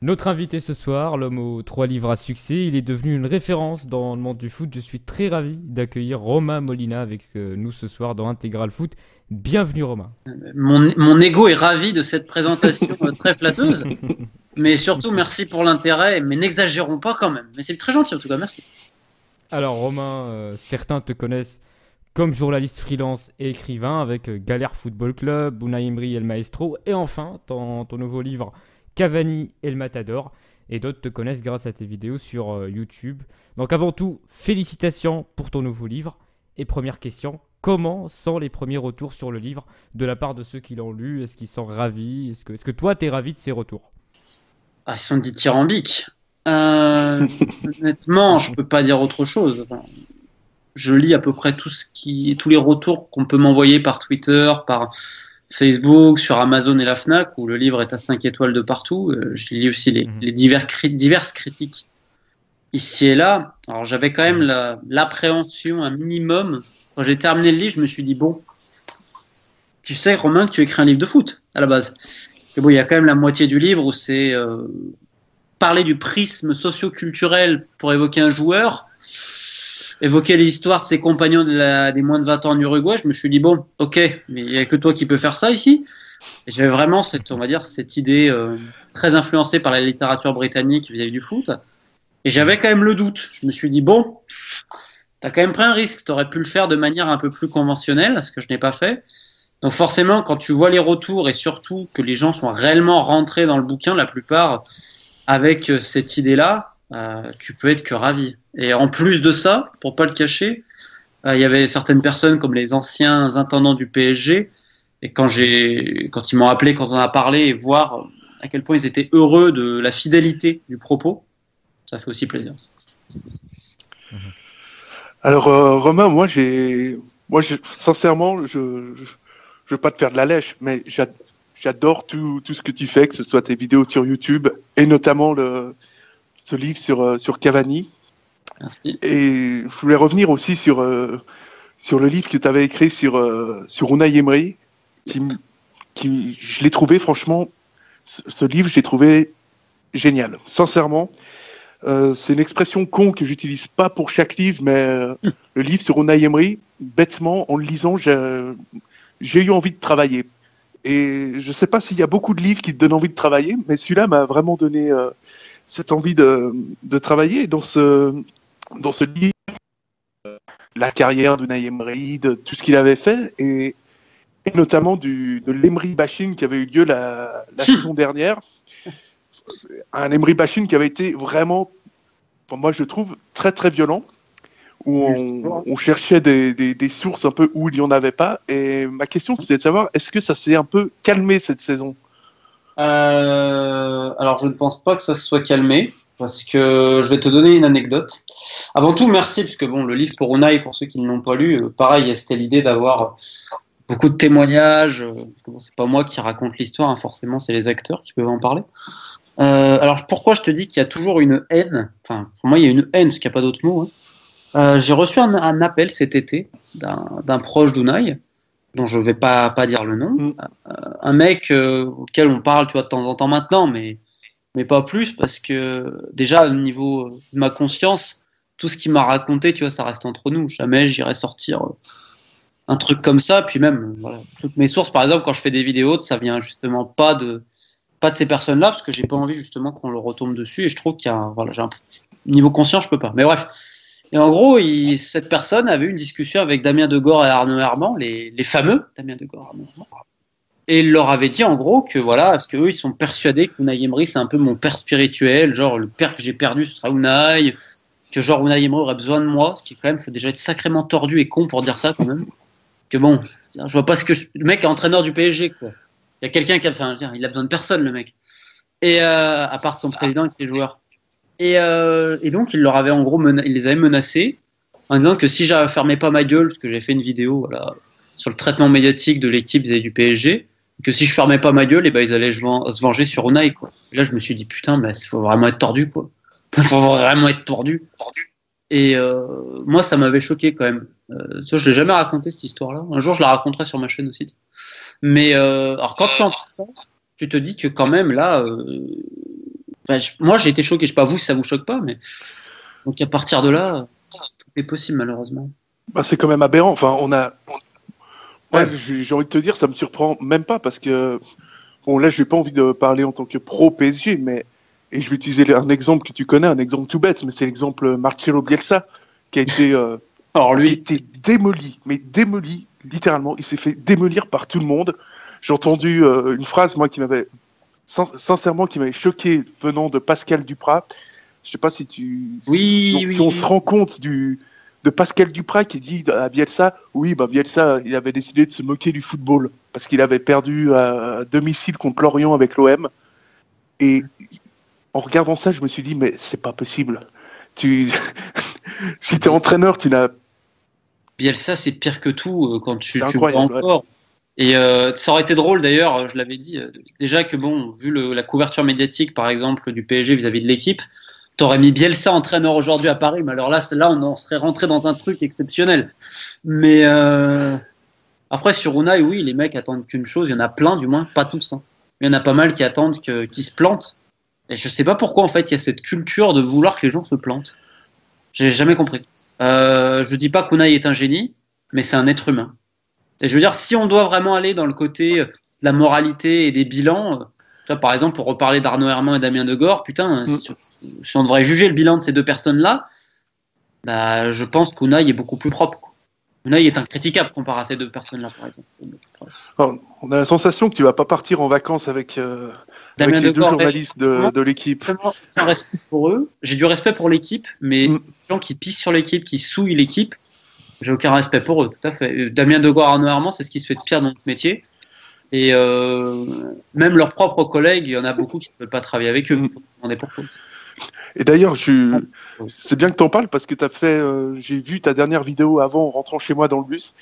Notre invité ce soir, l'homme aux 3 livres à succès, il est devenu une référence dans le monde du foot. Je suis très ravi d'accueillir Romain Molina avec nous ce soir dans Intégral Foot. Bienvenue Romain. Mon ego est ravi de cette présentation très flatteuse, mais surtout merci pour l'intérêt, mais n'exagérons pas quand même. Mais c'est très gentil en tout cas, merci. Alors Romain, certains te connaissent comme journaliste freelance et écrivain avec Galère Football Club, Unai Emery et El Maestro, et enfin dans ton nouveau livre Cavani et le Matador, et d'autres te connaissent grâce à tes vidéos sur YouTube. Donc avant tout, félicitations pour ton nouveau livre. Et première question, comment sont les premiers retours sur le livre de la part de ceux qui l'ont lu? Est-ce qu'ils sont ravis? Est-ce que toi, tu es ravi de ces retours? Ah, ils sont dithyrambiques. Honnêtement, je peux pas dire autre chose. Enfin, je lis à peu près tous les retours qu'on peut m'envoyer par Twitter, par Facebook, sur Amazon et la Fnac, où le livre est à 5 étoiles de partout. Je lis aussi les diverses critiques ici et là. Alors j'avais quand même l'appréhension, un minimum. Quand j'ai terminé le livre, je me suis dit, bon, tu sais Romain que tu écris un livre de foot à la base. Et bon, il y a quand même la moitié du livre où c'est parler du prisme socio-culturel pour évoquer un joueur, évoquer l'histoire de ses compagnons des moins de 20 ans en Uruguay. Je me suis dit, bon, ok, mais il n'y a que toi qui peux faire ça ici. Et j'avais vraiment cette idée très influencée par la littérature britannique vis-à-vis du foot. Et j'avais quand même le doute. Je me suis dit, bon, t'as quand même pris un risque. T'aurais pu le faire de manière un peu plus conventionnelle, ce que je n'ai pas fait. Donc forcément, quand tu vois les retours et surtout que les gens sont réellement rentrés dans le bouquin, la plupart avec cette idée-là, tu peux être que ravi. Et en plus de ça, pour pas le cacher, il y avait certaines personnes comme les anciens intendants du PSG, et quand ils m'ont appelé, quand on a parlé, et voir à quel point ils étaient heureux de la fidélité du propos, ça fait aussi plaisir. Alors Romain, sincèrement, je veux pas te faire de la lèche, mais j'adore tout ce que tu fais, que ce soit tes vidéos sur YouTube et notamment ce livre sur Cavani. Merci. Et je voulais revenir aussi sur le livre que tu avais écrit sur Unai Emery, qui je l'ai trouvé franchement, ce livre, je l'ai trouvé génial, sincèrement. C'est une expression con que j'utilise pas pour chaque livre, mais le livre sur Unai Emery, bêtement, en le lisant, j'ai eu envie de travailler. Et je sais pas s'il y a beaucoup de livres qui te donnent envie de travailler, mais celui-là m'a vraiment donné cette envie de travailler. Et dans ce livre, la carrière d'Unai Emery, de tout ce qu'il avait fait, et notamment de l'Emery bashing qui avait eu lieu la saison dernière. Un Emery bashing qui avait été vraiment, pour moi je trouve, très très violent, où on cherchait des sources un peu où il n'y en avait pas. Et ma question c'était de savoir, est-ce que ça s'est un peu calmé cette saison? Alors je ne pense pas que ça se soit calmé, parce que je vais te donner une anecdote. Avant tout, merci, puisque bon, le livre pour Unai, pour ceux qui ne l'ont pas lu, pareil, c'était l'idée d'avoir beaucoup de témoignages, parce que bon, c'est pas moi qui raconte l'histoire, hein, forcément c'est les acteurs qui peuvent en parler. Alors pourquoi je te dis qu'il y a toujours une haine, enfin pour moi il y a une haine parce qu'il n'y a pas d'autre mot, hein. J'ai reçu un appel cet été d'un proche d'Unai, dont je ne vais pas dire le nom, un mec auquel on parle, tu vois, de temps en temps maintenant, mais pas plus, parce que déjà au niveau de ma conscience, tout ce qu'il m'a raconté, tu vois, ça reste entre nous, jamais j'irai sortir un truc comme ça. Puis même voilà, toutes mes sources, par exemple, quand je fais des vidéos, ça vient justement pas de ces personnes-là, parce que j'ai pas envie justement qu'on le retombe dessus, et je trouve qu'il y a voilà, j'ai un niveau conscient, je peux pas. Mais bref. Et en gros, cette personne avait eu une discussion avec Damien Degord et Arnaud Herman, les fameux Damien Degord et Arnaud Herman, et il leur avait dit en gros que voilà, parce qu'eux ils sont persuadés que Unai Emery c'est un peu mon père spirituel, genre le père que j'ai perdu ce sera Unai, que genre Unai Emery aurait besoin de moi, ce qui quand même faut déjà être sacrément tordu et con pour dire ça quand même. Que bon, je vois pas le mec est entraîneur du PSG quoi. Il y a quelqu'un qui il a besoin de personne le mec. Et à part son président et ses joueurs. Et donc il leur avait en gros il les avait menacés en disant que si je fermais pas ma gueule, parce que j'avais fait une vidéo voilà, sur le traitement médiatique de l'équipe vis-à-vis du PSG, que si je fermais pas ma gueule, et ben ils allaient se venger sur Unai quoi. Et là je me suis dit putain, bah, faut vraiment être tordu quoi. Faut vraiment être tordu. Et moi ça m'avait choqué quand même. Ça, je l'ai jamais raconté cette histoire-là. Un jour je la raconterai sur ma chaîne aussi. Mais alors quand tu entends ça, tu te dis que quand même là, Moi, j'ai été choqué. Je sais pas vous si ça vous choque pas, mais donc à partir de là, tout est possible malheureusement. Bah, c'est quand même aberrant. Enfin, Ouais. j'ai envie de te dire, ça me surprend même pas parce que, bon, là, je n'ai pas envie de parler en tant que pro PSG, mais, et je vais utiliser un exemple que tu connais, un exemple tout bête, mais c'est l'exemple Marcelo Bielsa, qui a été, Alors qui a lui, été démoli, mais démoli, littéralement. Il s'est fait démolir par tout le monde. J'ai entendu une phrase, moi, sincèrement, qui m'avait choqué venant de Pascal Duprat. Je sais pas si si on se rend compte de Pascal Duprat qui dit à Bielsa, oui, bah Bielsa, il avait décidé de se moquer du football parce qu'il avait perdu à domicile contre Lorient avec l'OM. Et en regardant ça, je me suis dit, mais c'est pas possible. Si t'es entraîneur, tu n'as. Bielsa, c'est pire que tout quand tu C'est vois incroyable. encore. Et ça aurait été drôle d'ailleurs, je l'avais dit, déjà que bon, vu la couverture médiatique par exemple du PSG vis-à-vis de l'équipe, t'aurais mis Bielsa entraîneur aujourd'hui à Paris, mais alors là on en serait rentré dans un truc exceptionnel. Mais après sur Unai, oui, les mecs attendent qu'une chose, il y en a plein du moins, pas tous. Hein. Il y en a pas mal qui attendent qu'ils se plantent. Et je sais pas pourquoi en fait il y a cette culture de vouloir que les gens se plantent. J'ai jamais compris. Je dis pas qu'Unai est un génie, mais c'est un être humain. Et je veux dire, si on doit vraiment aller dans le côté de la moralité et des bilans, tu vois, par exemple, pour reparler d'Arnaud Herman et Damien Degord, putain, si on devrait juger le bilan de ces deux personnes-là, bah, je pense qu'Unai est beaucoup plus propre. Quoi. Unai est incritiquable comparé à ces deux personnes-là, par exemple. Alors, on a la sensation que tu vas pas partir en vacances avec Damien les deux Degord, journalistes de l'équipe. Sans respect pour eux, j'ai du respect pour l'équipe, mais les gens qui pissent sur l'équipe, qui souillent l'équipe, j'ai aucun respect pour eux, tout à fait. Damien Degord, Arnaud Herman, c'est ce qui se fait de pire dans notre métier. Et même leurs propres collègues, il y en a beaucoup qui ne veulent pas travailler avec eux. On est pour tout. Et d'ailleurs, c'est bien que tu en parles parce que j'ai vu ta dernière vidéo avant en rentrant chez moi dans le bus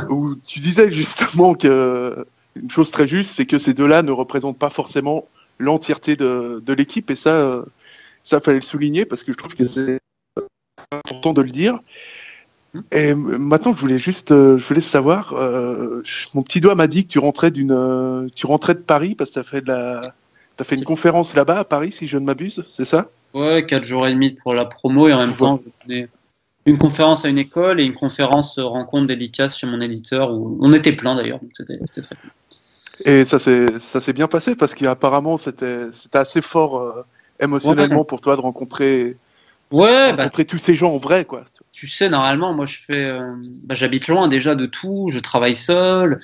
où tu disais justement que une chose très juste, c'est que ces deux-là ne représentent pas forcément l'entièreté de l'équipe et ça fallait le souligner parce que je trouve que c'est important de le dire. Et maintenant, je voulais savoir, mon petit doigt m'a dit que tu rentrais de Paris parce que t'as fait une conférence là-bas à Paris, si je ne m'abuse, c'est ça? Ouais, 4 jours et demi pour la promo et en même temps, je donnais une conférence à une école et une conférence rencontre dédicace chez mon éditeur où on était plein d'ailleurs, donc c'était très cool. Et ça s'est bien passé parce qu'apparemment c'était assez fort émotionnellement pour toi de rencontrer tous ces gens en vrai, quoi. Tu sais, normalement, moi j'habite loin déjà de tout, je travaille seul,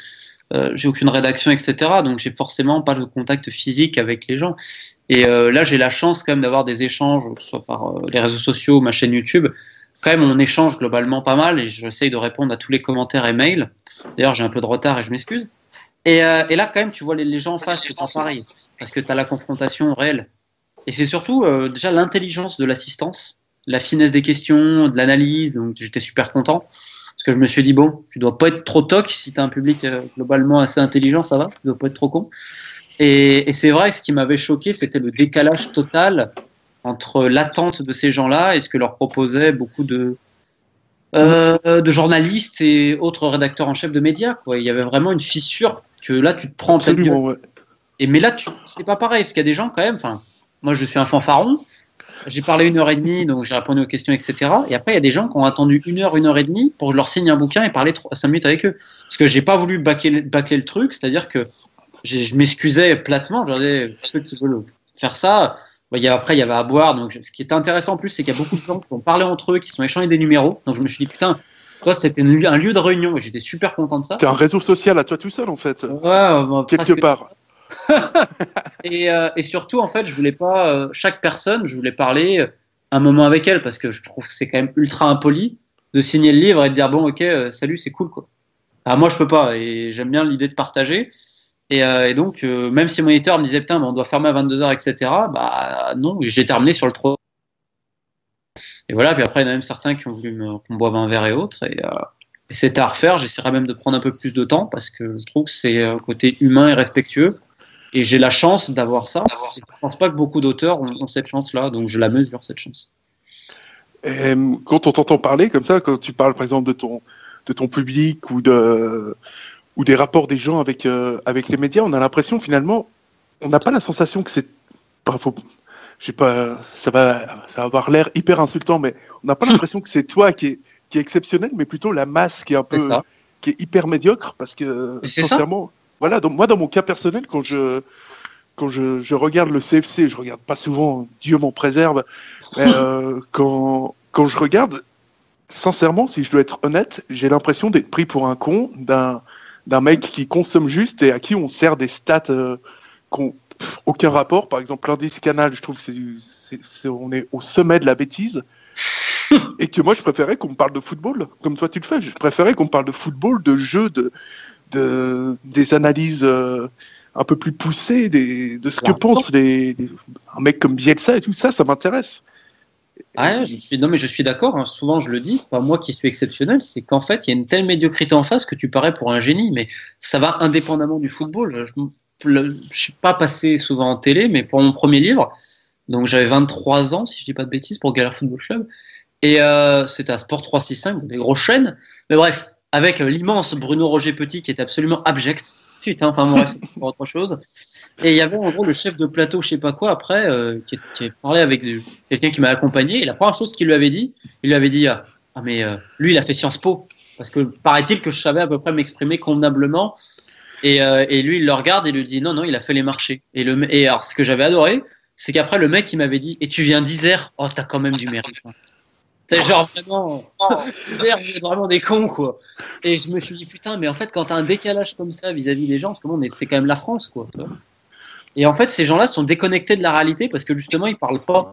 j'ai aucune rédaction, etc. Donc j'ai forcément pas de contact physique avec les gens. Et là, j'ai la chance quand même d'avoir des échanges, que ce soit par les réseaux sociaux, ma chaîne YouTube. Quand même, on échange globalement pas mal et j'essaye de répondre à tous les commentaires et mails. D'ailleurs, j'ai un peu de retard et je m'excuse. Et là, quand même, tu vois les gens en face, c'est pas pareil. Parce que tu as la confrontation réelle. Et c'est surtout déjà l'intelligence de l'assistance, la finesse des questions, de l'analyse. Donc j'étais super content. Parce que je me suis dit, bon, tu dois pas être trop toc. Si tu as un public globalement assez intelligent, ça va. Tu dois pas être trop con. Et c'est vrai que ce qui m'avait choqué, c'était le décalage total entre l'attente de ces gens-là et ce que leur proposaient beaucoup de journalistes et autres rédacteurs en chef de médias. Quoi. Il y avait vraiment une fissure que là, tu te prends en pleine gueule. Ouais. Mais là, c'est pas pareil, parce qu'il y a des gens quand même. Moi, je suis un fanfaron. J'ai parlé 1h30, donc j'ai répondu aux questions, etc. Et après, il y a des gens qui ont attendu 1h30 pour que je leur signe un bouquin et parler 5 minutes avec eux. Parce que j'ai pas voulu bâcler le truc, c'est-à-dire que je m'excusais platement. Je disais, ceux qui veulent faire ça, après, il y avait à boire. Donc, ce qui était intéressant en plus, c'est qu'il y a beaucoup de gens qui ont parlé entre eux, qui se sont échangés des numéros. Donc, je me suis dit, putain, toi, c'était un lieu de réunion. Et j'étais super content de ça. C'est un réseau social à toi tout seul, en fait. Ouais, quelque part. et surtout, en fait, je voulais pas chaque personne, je voulais parler un moment avec elle parce que je trouve que c'est quand même ultra impoli de signer le livre et de dire bon, ok, salut, c'est cool quoi. Alors, moi, je peux pas et j'aime bien l'idée de partager. Et donc, même si mon éditeur me disait putain, on doit fermer à 22h, etc. Bah non, j'ai terminé sur le 3. Et voilà, puis après, il y en a même certains qui ont voulu qu'on boive un verre et autres. Et c'était à refaire. J'essaierai même de prendre un peu plus de temps parce que je trouve que c'est un côté humain et respectueux. Et j'ai la chance d'avoir ça. Je ne pense pas que beaucoup d'auteurs ont cette chance-là, donc je la mesure, cette chance. Et quand on t'entend parler comme ça, quand tu parles par exemple de ton public ou des rapports des gens avec les médias, on a l'impression finalement, on n'a pas la sensation que c'est... j'ai pas, ça va avoir l'air hyper insultant, mais on n'a pas l'impression que c'est toi qui est exceptionnel, mais plutôt la masse qui est un peu, qui est hyper médiocre, parce que sincèrement, voilà, donc moi dans mon cas personnel, quand je regarde le CFC, je regarde pas souvent, Dieu m'en préserve, mais quand je regarde, sincèrement, si je dois être honnête, j'ai l'impression d'être pris pour un con d'un mec qui consomme juste et à qui on sert des stats qui n'ont aucun rapport. Par exemple, l'indice Canal, je trouve que on est au sommet de la bêtise. Et que moi, je préférais qu'on me parle de football, comme toi tu le fais. Je préférais qu'on me parle de football, de jeux, des analyses un peu plus poussées, de ce que pensent un mec comme Bielsa et tout ça, ça m'intéresse. Ouais, je suis d'accord, hein. Souvent je le dis, c'est pas moi qui suis exceptionnel, c'est qu'en fait il y a une telle médiocrité en face que tu parais pour un génie, mais ça va indépendamment du football. Je suis pas passé souvent en télé, mais pour mon premier livre, donc j'avais 23 ans si je dis pas de bêtises pour Galère Football Club, et c'était à Sport 365, des grosses chaînes, mais bref, avec l'immense Bruno Roger Petit qui est absolument abject. Putain, enfin bref, c'est pour autre chose. Et il y avait en gros le chef de plateau, je sais pas quoi, après, qui parlait avec quelqu'un qui m'a accompagné. Et la première chose qu'il lui avait dit, lui, il a fait Sciences Po. Parce que paraît-il que je savais à peu près m'exprimer convenablement. Et lui, il le regarde et lui dit non, il a fait les marchés. Et alors, ce que j'avais adoré, c'est qu'après, le mec, il m'avait dit et tu viens d'Isère, oh, t'as quand même du mérite. C'est genre vraiment, Isère, vous êtes vraiment des cons, quoi. Et je me suis dit putain, mais en fait, quand t'as un décalage comme ça vis-à-vis des gens, parce que c'est quand même la France, quoi. Et en fait, ces gens-là sont déconnectés de la réalité parce que justement, ils parlent pas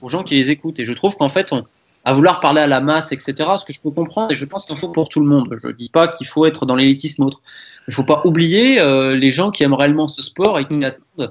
aux gens qui les écoutent. Et je trouve qu'en fait, à vouloir parler à la masse, etc., ce que je peux comprendre, et je pense qu'il faut pour tout le monde. Je dis pas qu'il faut être dans l'élitisme ou autre. Il faut pas oublier les gens qui aiment réellement ce sport et qui attendent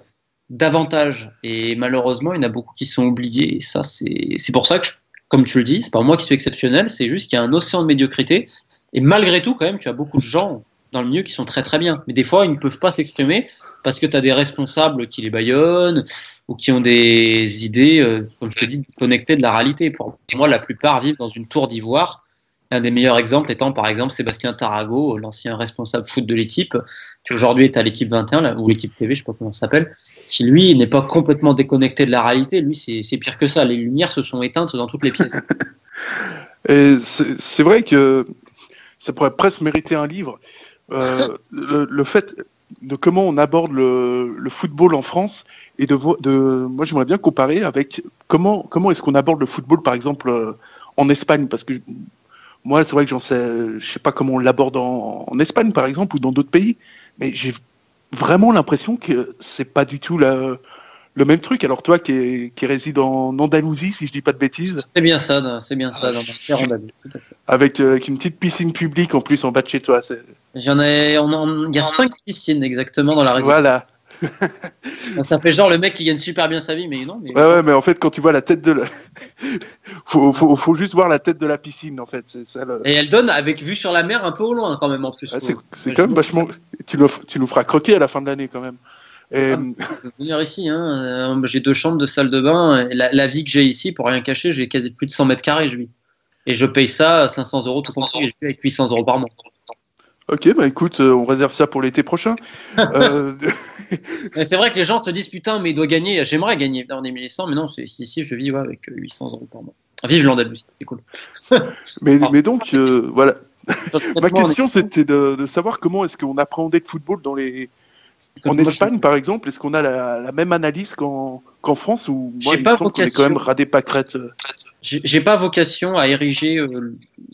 davantage. Et malheureusement, il y en a beaucoup qui sont oubliés. Et ça, c'est pour ça que, comme tu le dis, c'est pas moi qui suis exceptionnel, c'est juste qu'il y a un océan de médiocrité. Et malgré tout, quand même, tu as beaucoup de gens dans le milieu qui sont très très bien. Mais des fois, ils ne peuvent pas s'exprimer parce que tu as des responsables qui les bâillonnent ou qui ont des idées, comme je te dis, connectées de la réalité. Pour moi, la plupart vivent dans une tour d'ivoire. Un des meilleurs exemples étant, par exemple, Sébastien Tarago, l'ancien responsable foot de l'équipe, qui aujourd'hui est à l'équipe 21, là, ou l'équipe TV, je ne sais pas comment ça s'appelle, qui, lui, n'est pas complètement déconnecté de la réalité. Lui, c'est pire que ça. Les lumières se sont éteintes dans toutes les pièces. Et c'est vrai que ça pourrait presque mériter un livre. Le fait de comment on aborde le football en France et moi j'aimerais bien comparer avec comment est-ce qu'on aborde le football par exemple en Espagne, parce que moi c'est vrai que je sais pas comment on l'aborde en Espagne par exemple ou dans d'autres pays, mais j'ai vraiment l'impression que c'est pas du tout le même truc. Alors toi qui réside en Andalousie, si je dis pas de bêtises. C'est bien ça, dans ma terre Andalousie, tout à fait. Avec une petite piscine publique en plus en bas de chez toi. Il y a 5 piscines exactement dans la région. Voilà. Ça fait genre le mec qui gagne super bien sa vie, mais non. Ouais, mais en fait, quand tu vois la tête de faut juste voir la tête de la piscine, en fait. C'est ça, Et elle donne avec vue sur la mer un peu au loin, quand même, en plus. C'est quand même vachement. Tu nous feras croquer à la fin de l'année, quand même. Et... je peux venir ici, hein. J'ai 2 chambres, 2 salles de bain. La vie que j'ai ici, pour rien cacher, j'ai quasi plus de 100 mètres carrés, je vis. Et je paye ça 500 € tout compris, et je vis avec 800 € par mois. Ok, bah écoute, on réserve ça pour l'été prochain. C'est vrai que les gens se disent putain, mais il doit gagner. J'aimerais gagner dans des 1100, mais non, ici je vis avec 800 € par mois. Vive l'Andalousie, c'est cool. mais donc, voilà. Ma question, c'était de savoir comment est-ce qu'on appréhendait le football en Espagne, par exemple. Est-ce qu'on a la même analyse qu'en France, ou moi, il me semble qu'on est quand même radé pâquerette. J'ai pas vocation à ériger,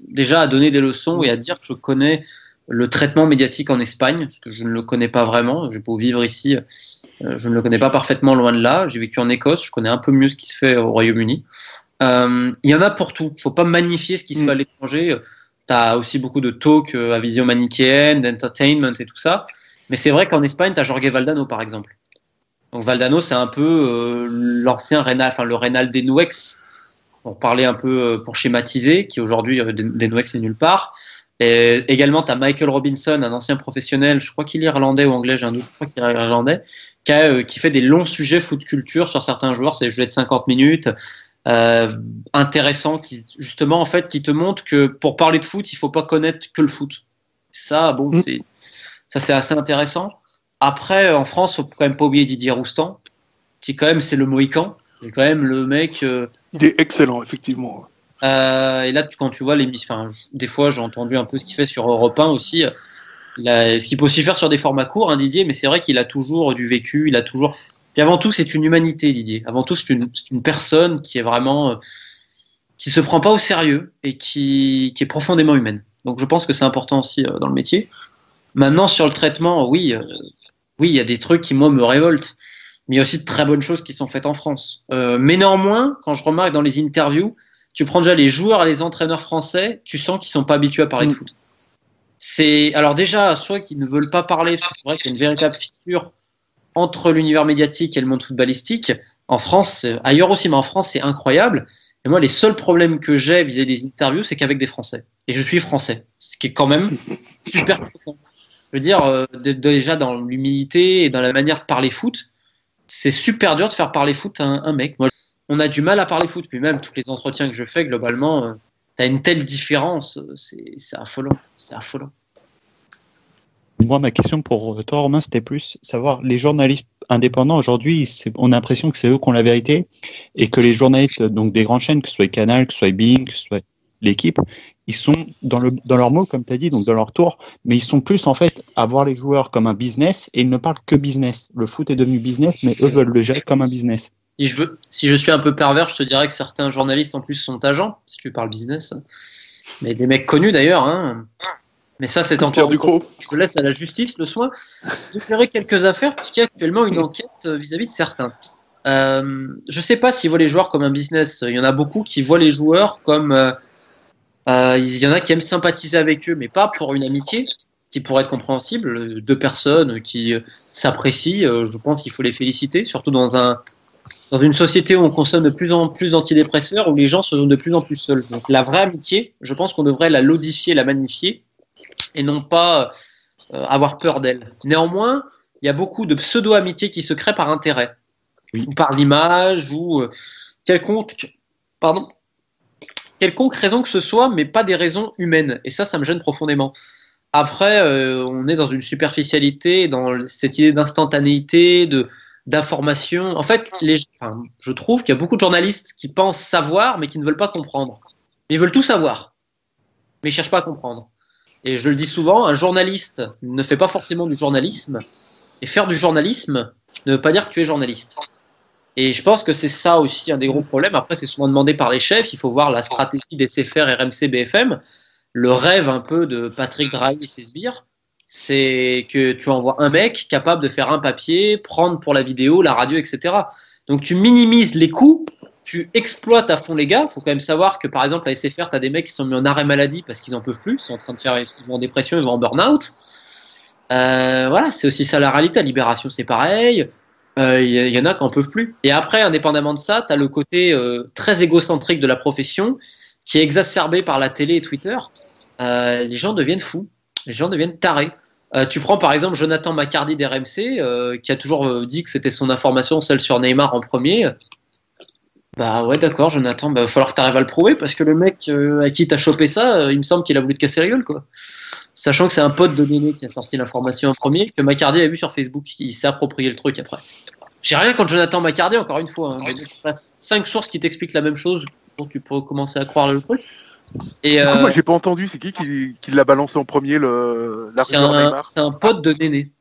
déjà à donner des leçons et à dire que je connais le traitement médiatique en Espagne, parce que je ne le connais pas vraiment. Je peux vivre ici, je ne le connais pas parfaitement, loin de là. J'ai vécu en Écosse, je connais un peu mieux ce qui se fait au Royaume-Uni. Il y en a pour tout. Il ne faut pas magnifier ce qui se fait à l'étranger. Tu as aussi beaucoup de talk à vision manichéenne, d'entertainment et tout ça. Mais c'est vrai qu'en Espagne, tu as Jorge Valdano, par exemple. Donc Valdano, c'est un peu l'ancien Reynal, enfin le Reynal Denouex, pour parler un peu, pour schématiser, qui aujourd'hui, Denouex est nulle part. Et également, tu as Michael Robinson, un ancien professionnel, je crois qu'il est irlandais ou anglais, j'ai un doute, je crois qu'il est irlandais, qui fait des longs sujets foot culture sur certains joueurs, c'est des jeux de 50 minutes, intéressants, justement, en fait, qui te montrent que pour parler de foot, il ne faut pas connaître que le foot. Ça, bon, c'est assez intéressant. Après, en France, il ne faut quand même pas oublier Didier Roustan, qui quand même c'est le Mohican. Et quand même le mec. Il est excellent, effectivement. Et là, quand tu vois l'émission, des fois j'ai entendu un peu ce qu'il fait sur Europe 1 aussi. Ce qu'il peut aussi faire sur des formats courts, hein, Didier, mais c'est vrai qu'il a toujours du vécu, il a toujours. Et avant tout, c'est une humanité, Didier. Avant tout, c'est une personne qui est vraiment. Qui se prend pas au sérieux et qui est profondément humaine. Donc je pense que c'est important aussi dans le métier. Maintenant, sur le traitement, oui, il y a des trucs qui, moi, me révoltent. Mais il y a aussi de très bonnes choses qui sont faites en France. Mais néanmoins, quand je remarque dans les interviews, tu prends déjà les joueurs et les entraîneurs français, tu sens qu'ils sont pas habitués à parler de foot. Alors déjà, soit qu'ils ne veulent pas parler, parce que c'est vrai qu'il y a une véritable fissure entre l'univers médiatique et le monde footballistique. En France, ailleurs aussi, mais en France, c'est incroyable. Et moi, les seuls problèmes que j'ai vis-à-vis des interviews, c'est qu'avec des Français. Et je suis français, ce qui est quand même super important. Je veux dire, déjà dans l'humilité et dans la manière de parler foot, c'est super dur de faire parler foot à un mec. Moi, on a du mal à parler foot. Puis même, tous les entretiens que je fais, globalement, t'as une telle différence. C'est affolant. C'est affolant. Moi, ma question pour toi, Romain, c'était plus savoir, les journalistes indépendants, aujourd'hui, on a l'impression que c'est eux qui ont la vérité et que les journalistes, donc des grandes chaînes, que ce soit Canal, que ce soit Bein, que ce soit l'équipe, ils sont dans leur mot, comme tu as dit, donc dans leur tour, mais ils sont plus, en fait, à voir les joueurs comme un business et ils ne parlent que business. Le foot est devenu business, mais eux veulent le gérer comme un business. Si je suis un peu pervers, je te dirais que certains journalistes, en plus, sont agents, si tu parles business. Mais des mecs connus, d'ailleurs, hein. Mais ça, c'est encore. Je laisse à la justice le soin de faire quelques affaires, puisqu'il y a actuellement une enquête vis-à-vis de certains. Je ne sais pas s'ils voient les joueurs comme un business. Il y en a beaucoup qui voient les joueurs comme. Il y en a qui aiment sympathiser avec eux, mais pas pour une amitié, qui pourrait être compréhensible. Deux personnes qui s'apprécient, je pense qu'il faut les féliciter, surtout dans une société où on consomme de plus en plus d'antidépresseurs, où les gens se sentent de plus en plus seuls. Donc la vraie amitié, je pense qu'on devrait la lodifier, la magnifier, et non pas avoir peur d'elle. Néanmoins, il y a beaucoup de pseudo-amitiés qui se créent par intérêt, ou par l'image, ou quelconque raison que ce soit, mais pas des raisons humaines. Et ça me gêne profondément. Après, on est dans une superficialité, dans cette idée d'instantanéité, d'information. En fait, je trouve qu'il y a beaucoup de journalistes qui pensent savoir, mais qui ne veulent pas comprendre. Ils veulent tout savoir, mais ils ne cherchent pas à comprendre. Et je le dis souvent, un journaliste ne fait pas forcément du journalisme. Et faire du journalisme ne veut pas dire que tu es journaliste. Et je pense que c'est ça aussi un des gros problèmes. Après, c'est souvent demandé par les chefs. Il faut voir la stratégie des SFR, RMC, BFM. Le rêve un peu de Patrick Drahi et ses sbires, c'est que tu envoies un mec capable de faire un papier, prendre pour la vidéo, la radio, etc. Donc tu minimises les coûts, tu exploites à fond les gars. Il faut quand même savoir que, par exemple, à SFR, tu as des mecs qui sont mis en arrêt maladie parce qu'ils n'en peuvent plus. Ils sont en train de ils vont en dépression, ils vont en burn-out. Voilà, c'est aussi ça la réalité. À Libération, c'est pareil. Y en a qui n'en peuvent plus. Et après, indépendamment de ça, tu as le côté très égocentrique de la profession qui est exacerbé par la télé et Twitter. Les gens deviennent fous. Les gens deviennent tarés. Tu prends par exemple Jonathan McCarty d'RMC qui a toujours dit que c'était son information, celle sur Neymar en premier. Bah ouais, d'accord, Jonathan, va falloir que tu arrives à le prouver parce que le mec à qui t'as chopé ça, il me semble qu'il a voulu te casser la gueule, quoi. Sachant que c'est un pote de Néné qui a sorti l'information en premier, que McCarty a vu sur Facebook. Il s'est approprié le truc après. J'ai rien contre Jonathan McCarty, encore une fois. Hein. 5 sources qui t'expliquent la même chose, donc tu peux commencer à croire le truc. Et moi, j'ai pas entendu, c'est qui l'a balancé en premier, c'est un pote de Néné.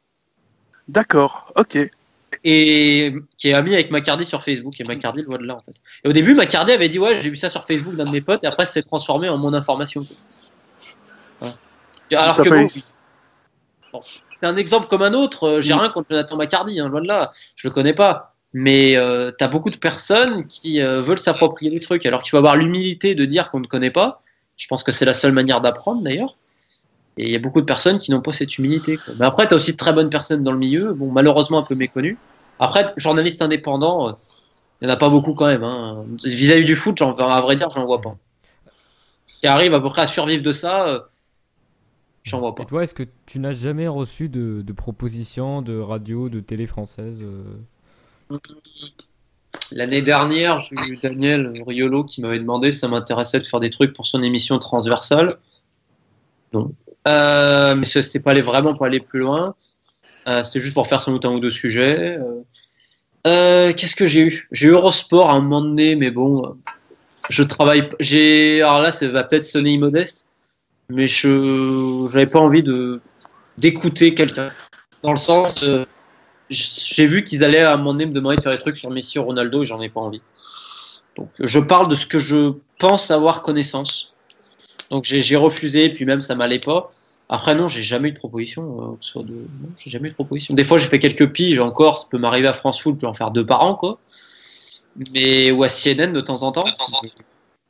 D'accord, ok. Et qui est ami avec McCarty sur Facebook, et McCarty le voit de là en fait. Et au début, McCarty avait dit ouais, j'ai vu ça sur Facebook d'un de mes potes, et après, ça s'est transformé en mon information. Voilà. Alors que bon, c'est un exemple comme un autre. J'ai rien contre Jonathan McCarty, hein, loin de là, je le connais pas. Mais t'as beaucoup de personnes qui veulent s'approprier le truc, alors qu'il faut avoir l'humilité de dire qu'on ne connaît pas. Je pense que c'est la seule manière d'apprendre d'ailleurs. Et il y a beaucoup de personnes qui n'ont pas cette humilité, quoi. Mais après, tu as aussi de très bonnes personnes dans le milieu, bon, malheureusement un peu méconnues. Après, journaliste indépendant, il n'y en a pas beaucoup quand même. Hein. Vis-à-vis du foot, à vrai dire, j'en vois pas. Qui arrive à peu près à survivre de ça, j'en vois pas. Et toi, est-ce que tu n'as jamais reçu de propositions de radio, de télé française L'année dernière, j'ai eu Daniel Riolo qui m'avait demandé si ça m'intéressait de faire des trucs pour son émission transversale. Non. Mais c'est vraiment pas aller plus loin. C'était juste pour faire sans doute un ou deux sujets. Qu'est-ce que j'ai eu? J'ai eu Eurosport à un moment donné, mais bon, je travaille. Alors là, ça va peut-être sonner immodeste, mais j'avais pas envie d'écouter quelqu'un. Dans le sens, j'ai vu qu'ils allaient à un moment donné me demander de faire des trucs sur Messi ou Ronaldo et j'en ai pas envie. Donc, je parle de ce que je pense avoir connaissance. Donc, j'ai refusé, puis même ça m'allait pas. Après, non, j'ai jamais eu de proposition. Non, j'ai jamais eu de proposition. Des fois, j'ai fait quelques piges encore. Ça peut m'arriver à France Foot, je peux en faire 2 par an, quoi. Mais, ou à CNN de temps en temps.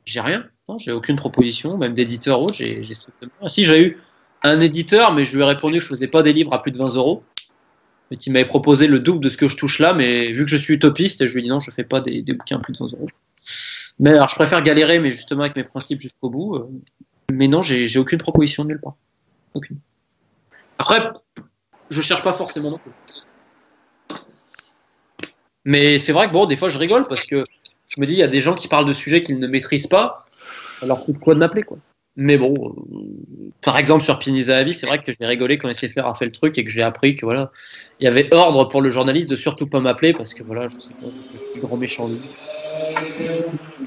J'ai rien. Non, j'ai aucune proposition, même d'éditeur ou autre. J'ai strictement. Si, j'ai eu un éditeur, mais je lui ai répondu que je faisais pas des livres à plus de 20 euros. Mais il m'avait proposé le double de ce que je touche là, mais vu que je suis utopiste, je lui ai dit non, je fais pas des bouquins à plus de 20 euros. Mais alors, je préfère galérer, mais justement avec mes principes jusqu'au bout. Mais non, j'ai aucune proposition de nulle part. Aucune. Après, je cherche pas forcément non plus. Mais c'est vrai que bon, des fois, je rigole parce que je me dis, il y a des gens qui parlent de sujets qu'ils ne maîtrisent pas. Alors, coûte quoi de m'appeler, quoi. Mais bon, par exemple, sur Pini-Zahavi, c'est vrai que j'ai rigolé quand SFR a fait le truc et que j'ai appris que voilà, il y avait ordre pour le journaliste de surtout pas m'appeler parce que voilà, je sais pas, le plus grand méchant lui.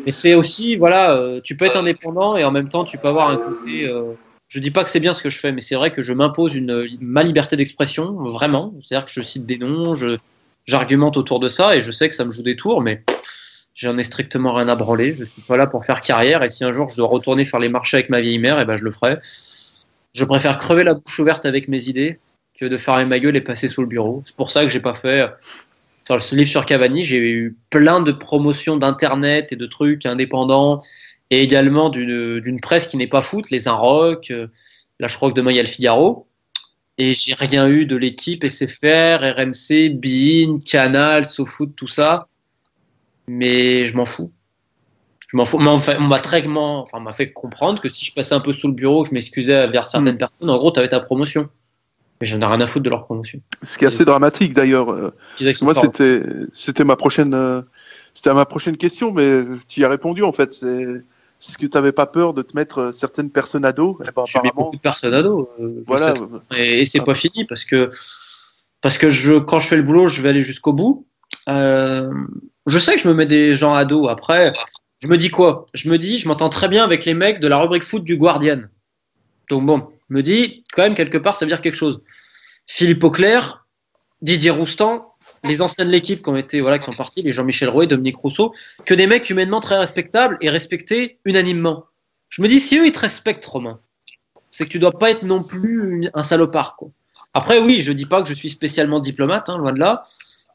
Et c'est aussi, voilà, tu peux être indépendant et en même temps, tu peux avoir un côté. Je dis pas que c'est bien ce que je fais, mais c'est vrai que je m'impose ma liberté d'expression, vraiment. C'est-à-dire que je cite des noms, j'argumente autour de ça et je sais que ça me joue des tours, mais j'en ai strictement rien à branler. Je suis pas là pour faire carrière et si un jour je dois retourner faire les marchés avec ma vieille mère, et ben je le ferai. Je préfère crever la bouche ouverte avec mes idées que de fermer ma gueule et passer sous le bureau. C'est pour ça que j'ai pas fait. Sur ce livre sur Cavani, j'ai eu plein de promotions d'internet et de trucs indépendants et également d'une presse qui n'est pas foot, les Inrock. Là, je crois que demain il y a le Figaro. Et j'ai rien eu de l'équipe SFR, RMC, beIN, Canal, SoFoot, tout ça. Mais je m'en fous. Je m'en fous. On m'a fait comprendre que si je passais un peu sous le bureau, que je m'excusais vers certaines personnes, en gros, tu avais ta promotion. Mais j'en ai rien à foutre de leur promotion. Ce qui est assez dramatique d'ailleurs. Moi, c'était ma prochaine question, mais tu y as répondu en fait. Est-ce que tu n'avais pas peur de te mettre certaines personnes à dos? Je mets beaucoup de personnes à dos. Voilà. Et c'est pas fini parce que quand je fais le boulot, je vais aller jusqu'au bout. Je sais que je me mets des gens à dos. Après, je me dis quoi? Je m'entends très bien avec les mecs de la rubrique foot du Guardian. Donc bon, je me dis, quand même, quelque part, ça veut dire quelque chose. Philippe Auclair, Didier Roustan, les anciens de l'équipe qui sont partis, les Jean-Michel Rouet, Dominique Rousseau, que des mecs humainement très respectables et respectés unanimement. Je me dis, si eux, ils te respectent, Romain, c'est que tu dois pas être non plus un salopard, quoi. Après, oui, je dis pas que je suis spécialement diplomate, loin de là,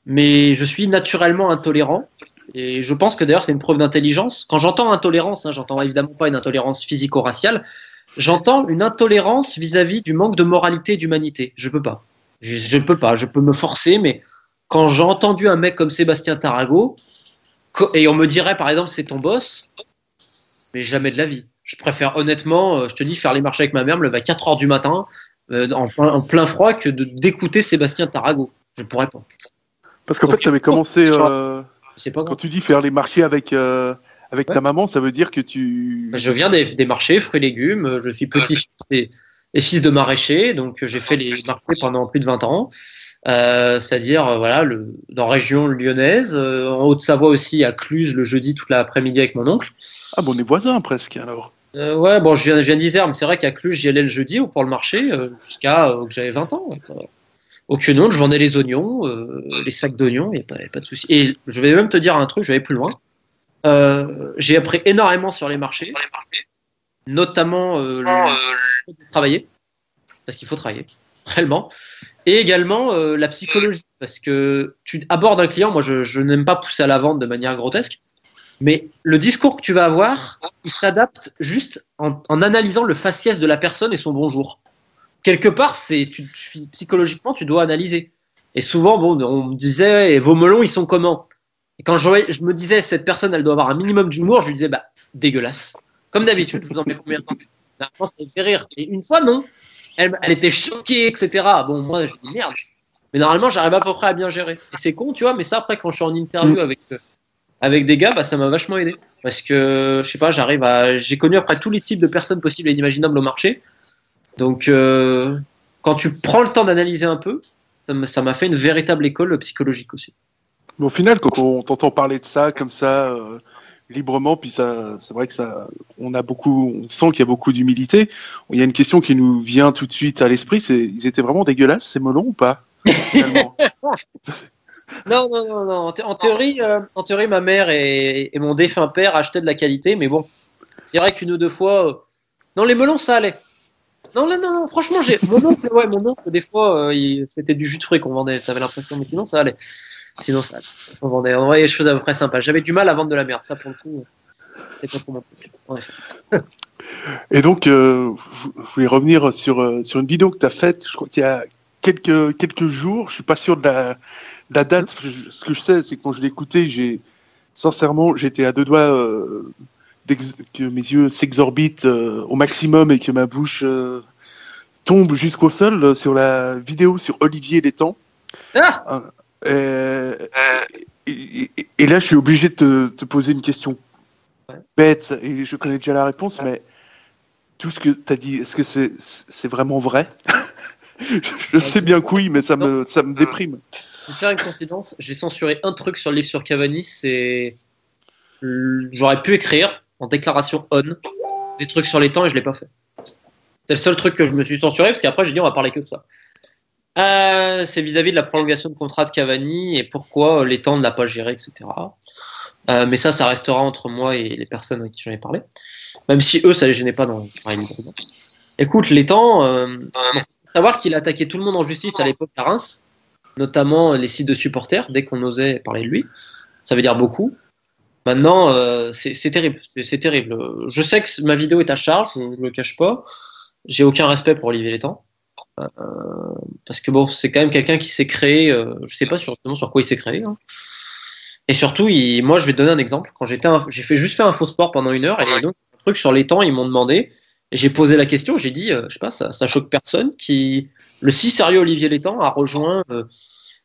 mais je suis naturellement intolérant. Et je pense que d'ailleurs, c'est une preuve d'intelligence. Quand j'entends intolérance, j'entends évidemment pas une intolérance physico-raciale, j'entends une intolérance vis-à-vis du manque de moralité et d'humanité. Je peux pas. Je peux pas. Je peux me forcer, mais quand j'ai entendu un mec comme Sébastien Tarago, et on me dirait par exemple c'est ton boss, mais jamais de la vie. Je préfère honnêtement, je te dis, faire les marchés avec ma mère, me lever à 4h du matin, en plein froid, que d'écouter Sébastien Tarago. Je pourrais pas. Parce qu'en fait, tu avais commencé, pas quand tu dis faire les marchés avec ta maman, ça veut dire que tu... Je viens des marchés, fruits et légumes, je suis petit et fils de maraîcher, donc j'ai fait les marchés pendant plus de 20 ans. C'est-à-dire dans la région lyonnaise, en Haute-Savoie aussi, à Cluse le jeudi toute l'après-midi avec mon oncle. Ah bon, on est voisins presque alors. Ouais, bon, je viens d'Isère, mais c'est vrai qu'à Cluse j'y allais le jeudi ou pour le marché jusqu'à que j'avais 20 ans. Aucune autre, je vendais les oignons, les sacs d'oignons, il n'y a pas de souci. Et je vais même te dire un truc, je vais aller plus loin. J'ai appris énormément sur les marchés, notamment travailler, parce qu'il faut travailler, réellement. Et également la psychologie, parce que tu abordes un client, moi je n'aime pas pousser à la vente de manière grotesque, mais le discours que tu vas avoir, il s'adapte juste en analysant le faciès de la personne et son bonjour. Quelque part, psychologiquement, tu dois analyser. Et souvent, on me disait, et vos melons, ils sont comment? Et quand je me disais, cette personne, elle doit avoir un minimum d'humour, je lui disais, dégueulasse. Comme d'habitude, je vous en fais combien de temps? La France, ça me fait rire. Et une fois, non. Elle était choquée, etc. Bon, moi, je dis merde. Mais normalement, j'arrive à peu près à bien gérer. Et c'est con, tu vois, mais ça, après, quand je suis en interview avec des gars, ça m'a vachement aidé. Parce que, je sais pas, j'ai connu après tous les types de personnes possibles et inimaginables au marché. Donc, quand tu prends le temps d'analyser un peu, ça m'a fait une véritable école psychologique aussi. Mais au final, quand on t'entend parler de ça comme ça librement, puis ça, c'est vrai que ça, on sent qu'il y a beaucoup d'humilité. Il y a une question qui nous vient tout de suite à l'esprit, c'est, ils étaient vraiment dégueulasses ces melons ou pas finalement? Non. En théorie, ma mère et mon défunt père achetaient de la qualité, mais bon, c'est vrai qu'une ou deux fois, non, les melons, ça allait. Non, franchement, mon oncle, des fois, c'était du jus de fruits qu'on vendait, t'avais l'impression, mais sinon, ça allait. On vendait des choses à peu près sympas. J'avais du mal à vendre de la merde, ça pour le coup, c'est pas trop mon truc. En effet. Et donc, je voulais revenir sur une vidéo que tu as faite, je crois qu'il y a quelques jours, je suis pas sûr de la date. Ce que je sais, c'est que quand je l'ai écouté, sincèrement, j'étais à deux doigts que mes yeux s'exorbitent au maximum et que ma bouche tombe jusqu'au sol sur la vidéo sur Olivier Létang. Ah Et là, je suis obligé de te poser une question bête, et je connais déjà la réponse, mais tout ce que tu as dit, est-ce que c'est vraiment vrai? Je sais bien que oui, mais ça me déprime. Je vais faire une confidence, j'ai censuré un truc sur le livre sur Cavani, c'est... J'aurais pu écrire en déclaration on des trucs sur les temps et je l'ai pas fait. C'est le seul truc que je me suis censuré parce qu'après j'ai dit on va parler que de ça. C'est vis-à-vis de la prolongation de contrat de Cavani et pourquoi les temps ne l'a pas géré, etc. Mais ça restera entre moi et les personnes à qui j'en ai parlé. Même si eux, ça les gênait pas dans Écoute, les temps, faut savoir qu'il attaquait tout le monde en justice à l'époque à Reims, notamment les sites de supporters, dès qu'on osait parler de lui. Ça veut dire beaucoup. Maintenant, c'est terrible. C'est terrible. Je sais que ma vidéo est à charge, je ne le cache pas. J'ai aucun respect pour Olivier Létang. Parce que bon, c'est quand même quelqu'un qui s'est créé, je sais pas sur quoi il s'est créé. Hein. Et surtout, moi, je vais te donner un exemple. Quand j'ai juste fait un faux sport pendant 1 heure, et donc, un truc sur les temps, ils m'ont demandé, et j'ai posé la question, j'ai dit, je sais pas, ça choque personne, le si sérieux Olivier Létang a rejoint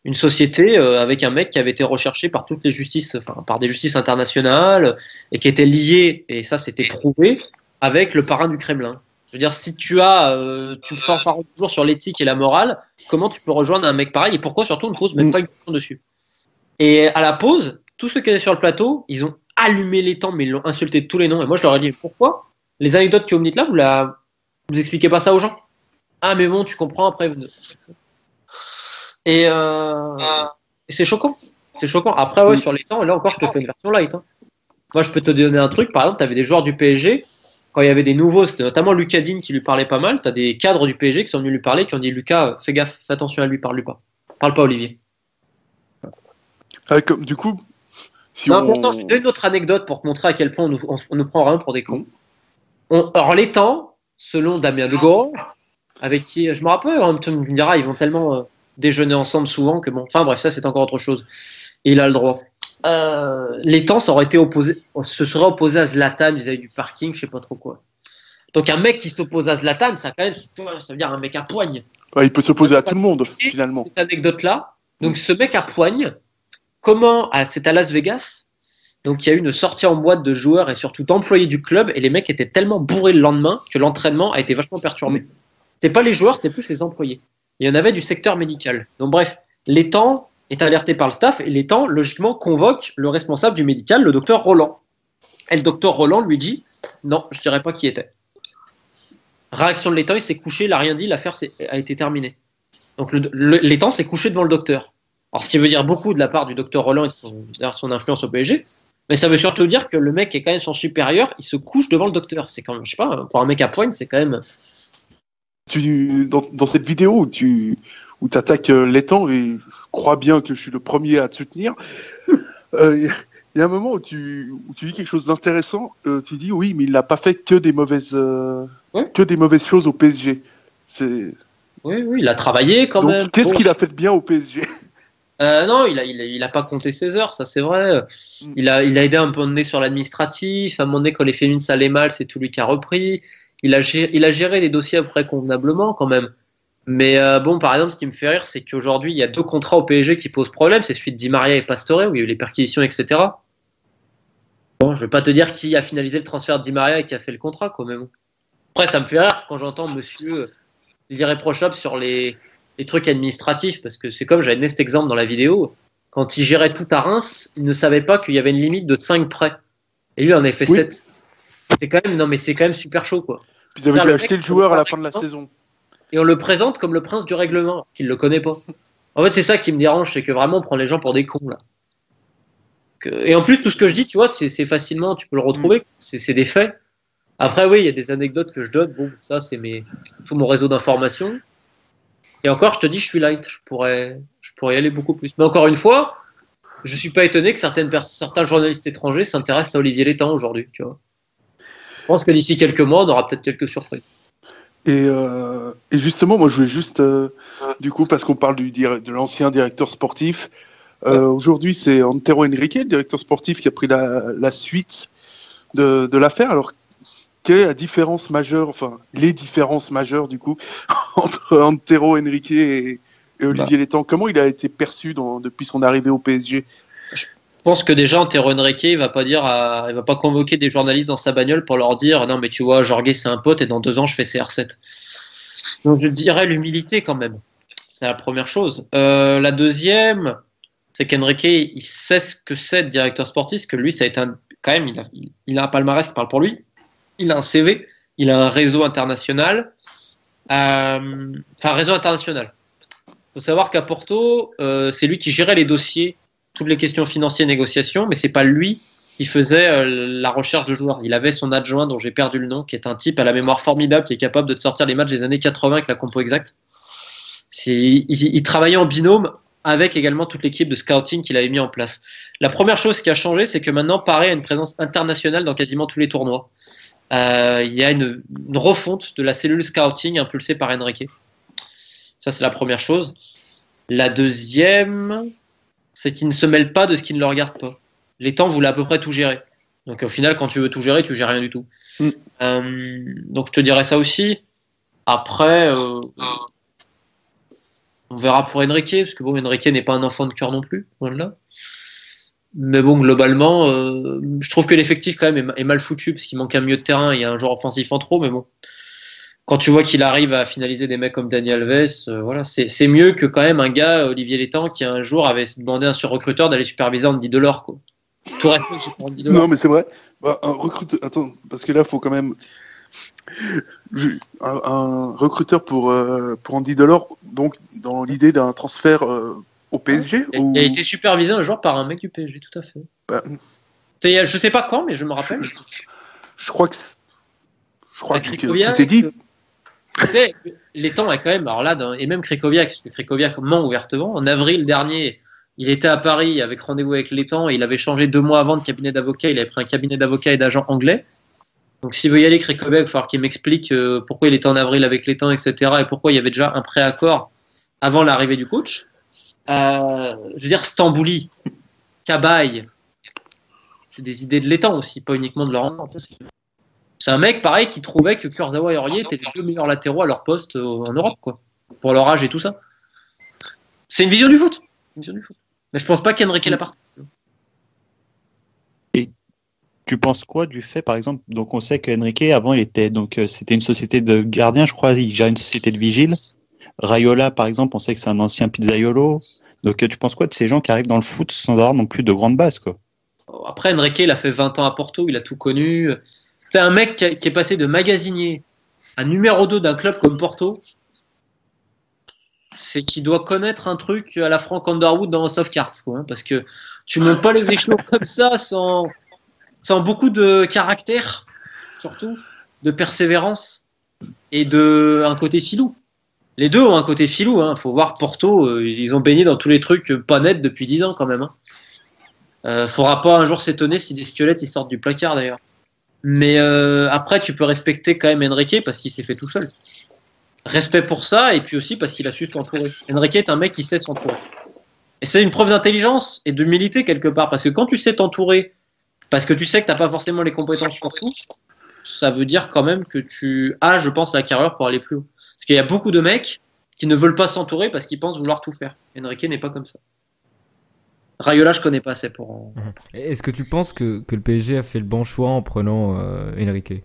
une société avec un mec qui avait été recherché par toutes les justices, enfin, par des justices internationales, et qui était lié, et ça, c'était prouvé, avec le parrain du Kremlin. Je veux dire, si tu formes toujours sur l'éthique et la morale, comment tu peux rejoindre un mec pareil, et pourquoi surtout on ne pose même pas une question dessus? Et à la pause, tous ceux qui étaient sur le plateau, ils ont allumé les temps, mais ils l'ont insulté de tous les noms. Et moi, je leur ai dit, pourquoi les anecdotes que vous me dites là, vous expliquez pas ça aux gens? Ah, mais bon, tu comprends, après... Et c'est choquant. C'est choquant. Après, ouais, sur les temps, là encore, je te fais une version light. Hein. Moi, je peux te donner un truc. Par exemple, tu avais des joueurs du PSG, quand il y avait des nouveaux, c'était notamment Lucas Digne qui lui parlait pas mal, tu as des cadres du PSG qui sont venus lui parler, qui ont dit, Lucas, fais gaffe, fais attention à lui, parle-lui pas. Parle pas, Olivier. Du coup, si pourtant, je vais te donner une autre anecdote pour te montrer à quel point on nous prend vraiment pour des cons. Alors, les temps, selon Damien Degaulle, avec qui, je me rappelle, tu me diras, ils vont tellement déjeuner ensemble souvent que bon, enfin bref, ça c'est encore autre chose. Et il a le droit. Les temps, se serait opposé à Zlatan vis-à-vis du parking, je sais pas trop quoi. Donc, un mec qui s'oppose à Zlatan, ça veut dire un mec à poigne. Ouais, il peut s'opposer à tout le monde, finalement. Cette anecdote-là, donc ce mec à poigne, c'est à Las Vegas, donc il y a eu une sortie en boîte de joueurs et surtout d'employés du club, et les mecs étaient tellement bourrés le lendemain que l'entraînement a été vachement perturbé. C'était pas les joueurs, c'était plus les employés. Il y en avait du secteur médical. Donc bref, Létang est alerté par le staff, et Létang, logiquement, convoque le responsable du médical, le docteur Roland. Et le docteur Roland lui dit, non, je dirais pas qui était. Réaction de Létang, il s'est couché, il n'a rien dit, l'affaire a été terminée. Donc Létang s'est couché devant le docteur. Alors, ce qui veut dire beaucoup de la part du docteur Roland et de son influence au PSG, mais ça veut surtout dire que le mec est quand même son supérieur, il se couche devant le docteur. C'est quand même, je sais pas, pour un mec à poigne, c'est quand même... Dans cette vidéo où tu attaques Létang, et je crois bien que je suis le premier à te soutenir, il y a un moment où tu dis quelque chose d'intéressant, tu dis oui, mais il n'a pas fait que des mauvaises choses au PSG. Oui, il a travaillé quand même. Qu'est-ce qu'il a fait de bien au PSG? Non, il a pas compté ses heures, ça c'est vrai. Il a aidé un peu sur l'administratif. À un moment donné, quand les féminines ça allait mal, c'est tout lui qui a repris. Il a géré des dossiers après convenablement quand même. Mais bon, par exemple, ce qui me fait rire, c'est qu'aujourd'hui, il y a 2 contrats au PSG qui posent problème. C'est celui de Di Maria et Pastore, où il y a eu les perquisitions, etc. Bon, je vais pas te dire qui a finalisé le transfert de Di Maria et qui a fait le contrat, quand même. Après, ça me fait rire quand j'entends monsieur l'irréprochable sur les trucs administratifs, parce que c'est comme j'avais donné cet exemple dans la vidéo. quand il gérait tout à Reims, il ne savait pas qu'il y avait une limite de 5 prêts. Et lui, il en avait fait Oui. 7. C'est quand même super chaud, quoi. Puis ils avaient Faire dû le acheter mec, le joueur à la fin de la saison. Et on le présente comme le prince du règlement, qu'il ne le connaît pas. En fait, c'est ça qui me dérange, c'est que vraiment, on prend les gens pour des cons, là. Et en plus, tout ce que je dis, tu vois, c'est facilement, tu peux le retrouver, c'est des faits. Après, oui, il y a des anecdotes que je donne, bon, ça, c'est tout mon réseau d'informations. Et encore, je te dis, je suis light, je pourrais y aller beaucoup plus. Mais encore une fois, je suis pas étonné que certains journalistes étrangers s'intéressent à Olivier Létang aujourd'hui, tu vois. Je pense que d'ici quelques mois, on aura peut-être quelques surprises. Et justement, moi, je voulais juste, du coup, parce qu'on parle de l'ancien directeur sportif, aujourd'hui, c'est Antero Henrique, le directeur sportif, qui a pris la suite de l'affaire. Alors, quelle est la différence majeure, enfin, les différences majeures, du coup, entre Antero Henrique et Olivier Létang? Comment il a été perçu depuis son arrivée au PSG? Je pense que déjà, Antero Henrique, il va pas convoquer des journalistes dans sa bagnole pour leur dire non, mais tu vois, Jorge, c'est un pote et dans 2 ans, je fais CR7. Donc, je dirais l'humilité quand même. C'est la première chose. La deuxième, c'est qu'Henrique, il sait ce que c'est de directeur sportif, parce que lui, ça a été quand même, il a un palmarès qui parle pour lui. Il a un CV, il a un réseau international. Réseau international. Il faut savoir qu'à Porto, c'est lui qui gérait les dossiers, toutes les questions financières, négociations, mais c'est pas lui qui faisait la recherche de joueurs. Il avait son adjoint, dont j'ai perdu le nom, qui est un type à la mémoire formidable, qui est capable de te sortir les matchs des années 80 avec la compo exacte. Il travaillait en binôme avec également toute l'équipe de scouting qu'il avait mis en place. La première chose qui a changé, c'est que maintenant, Paris a une présence internationale dans quasiment tous les tournois. Il y a une refonte de la cellule scouting impulsée par Henrique. Ça, c'est la première chose. La deuxième, c'est qu'il ne se mêle pas de ce qui ne le regarde pas. Létang voulait à peu près tout gérer. Donc au final, quand tu veux tout gérer, tu gères rien du tout. Donc je te dirais ça aussi. Après, on verra pour Henrique, parce que bon, Henrique n'est pas un enfant de cœur non plus. Voilà. Mais bon, globalement, je trouve que l'effectif quand même est mal foutu, parce qu'il manque un milieu de terrain, il y a un joueur offensif en trop, mais bon. Quand tu vois qu'il arrive à finaliser des mecs comme Dani Alves, voilà, c'est mieux que quand même un gars, Olivier Létang, qui un jour avait demandé à un surrecruteur d'aller superviser Andy Delors, quoi. Tout respect que j'ai pour Andy Delors. Non, mais c'est vrai. Un recruteur, attends, parce que là, il faut quand même un recruteur pour Andy Delors, donc dans l'idée d'un transfert au PSG. Il a été supervisé un jour par un mec du PSG, tout à fait. Je sais pas quand, mais je me rappelle. Je crois que Krikoviak, tu t'es dit. Létang a quand même, alors là, et même Krikoviak, parce que Krikoviak ment ouvertement. En avril dernier, il était à Paris avec rendez-vous avec Létang et il avait changé 2 mois avant de cabinet d'avocat. Il avait pris un cabinet d'avocat et d'agents anglais. Donc s'il veut y aller, Krikoviak, il va falloir qu'il m'explique pourquoi il était en avril avec Létang, etc. et pourquoi il y avait déjà un préaccord avant l'arrivée du coach. Je veux dire, Stambouli, Cabaye, c'est des idées de Létang aussi, pas uniquement de Laurent. C'est un mec, pareil, qui trouvait que Kurzawa et Aurier étaient les 2 meilleurs latéraux à leur poste en Europe, quoi, pour leur âge et tout ça. C'est une vision du foot. Mais je pense pas qu'Henrique l'a partie. Et tu penses quoi du fait, par exemple, donc on sait qu'Henrique, avant, c'était une société de gardiens, je crois, il gère une société de vigile. Raiola, par exemple, on sait que c'est un ancien pizzaiolo. Donc tu penses quoi de ces gens qui arrivent dans le foot sans avoir non plus de grandes bases, quoi? Après, Henrique, il a fait 20 ans à Porto, il a tout connu. C'est un mec qui est passé de magasinier à numéro 2 d'un club comme Porto. C'est qu'il doit connaître un truc à la Frank Underwood dans House of Cards, quoi, hein, parce que tu montes pas les échelons comme ça sans beaucoup de caractère, surtout de persévérance et de un côté filou. Les deux ont un côté filou, hein. Faut voir Porto, ils ont baigné dans tous les trucs pas nets depuis 10 ans quand même. Faudra pas un jour s'étonner si des squelettes ils sortent du placard d'ailleurs. Mais après, tu peux respecter quand même Henrique parce qu'il s'est fait tout seul. Respect pour ça, et puis aussi parce qu'il a su s'entourer. Henrique est un mec qui sait s'entourer. Et c'est une preuve d'intelligence et d'humilité quelque part, parce que quand tu sais t'entourer, parce que tu sais que tu n'as pas forcément les compétences sur tout, ça veut dire quand même que tu as, je pense, la carrure pour aller plus haut. Parce qu'il y a beaucoup de mecs qui ne veulent pas s'entourer parce qu'ils pensent vouloir tout faire. Henrique n'est pas comme ça. Raiola, je connais pas assez pour. Est-ce que tu penses que le PSG a fait le bon choix en prenant Henrique?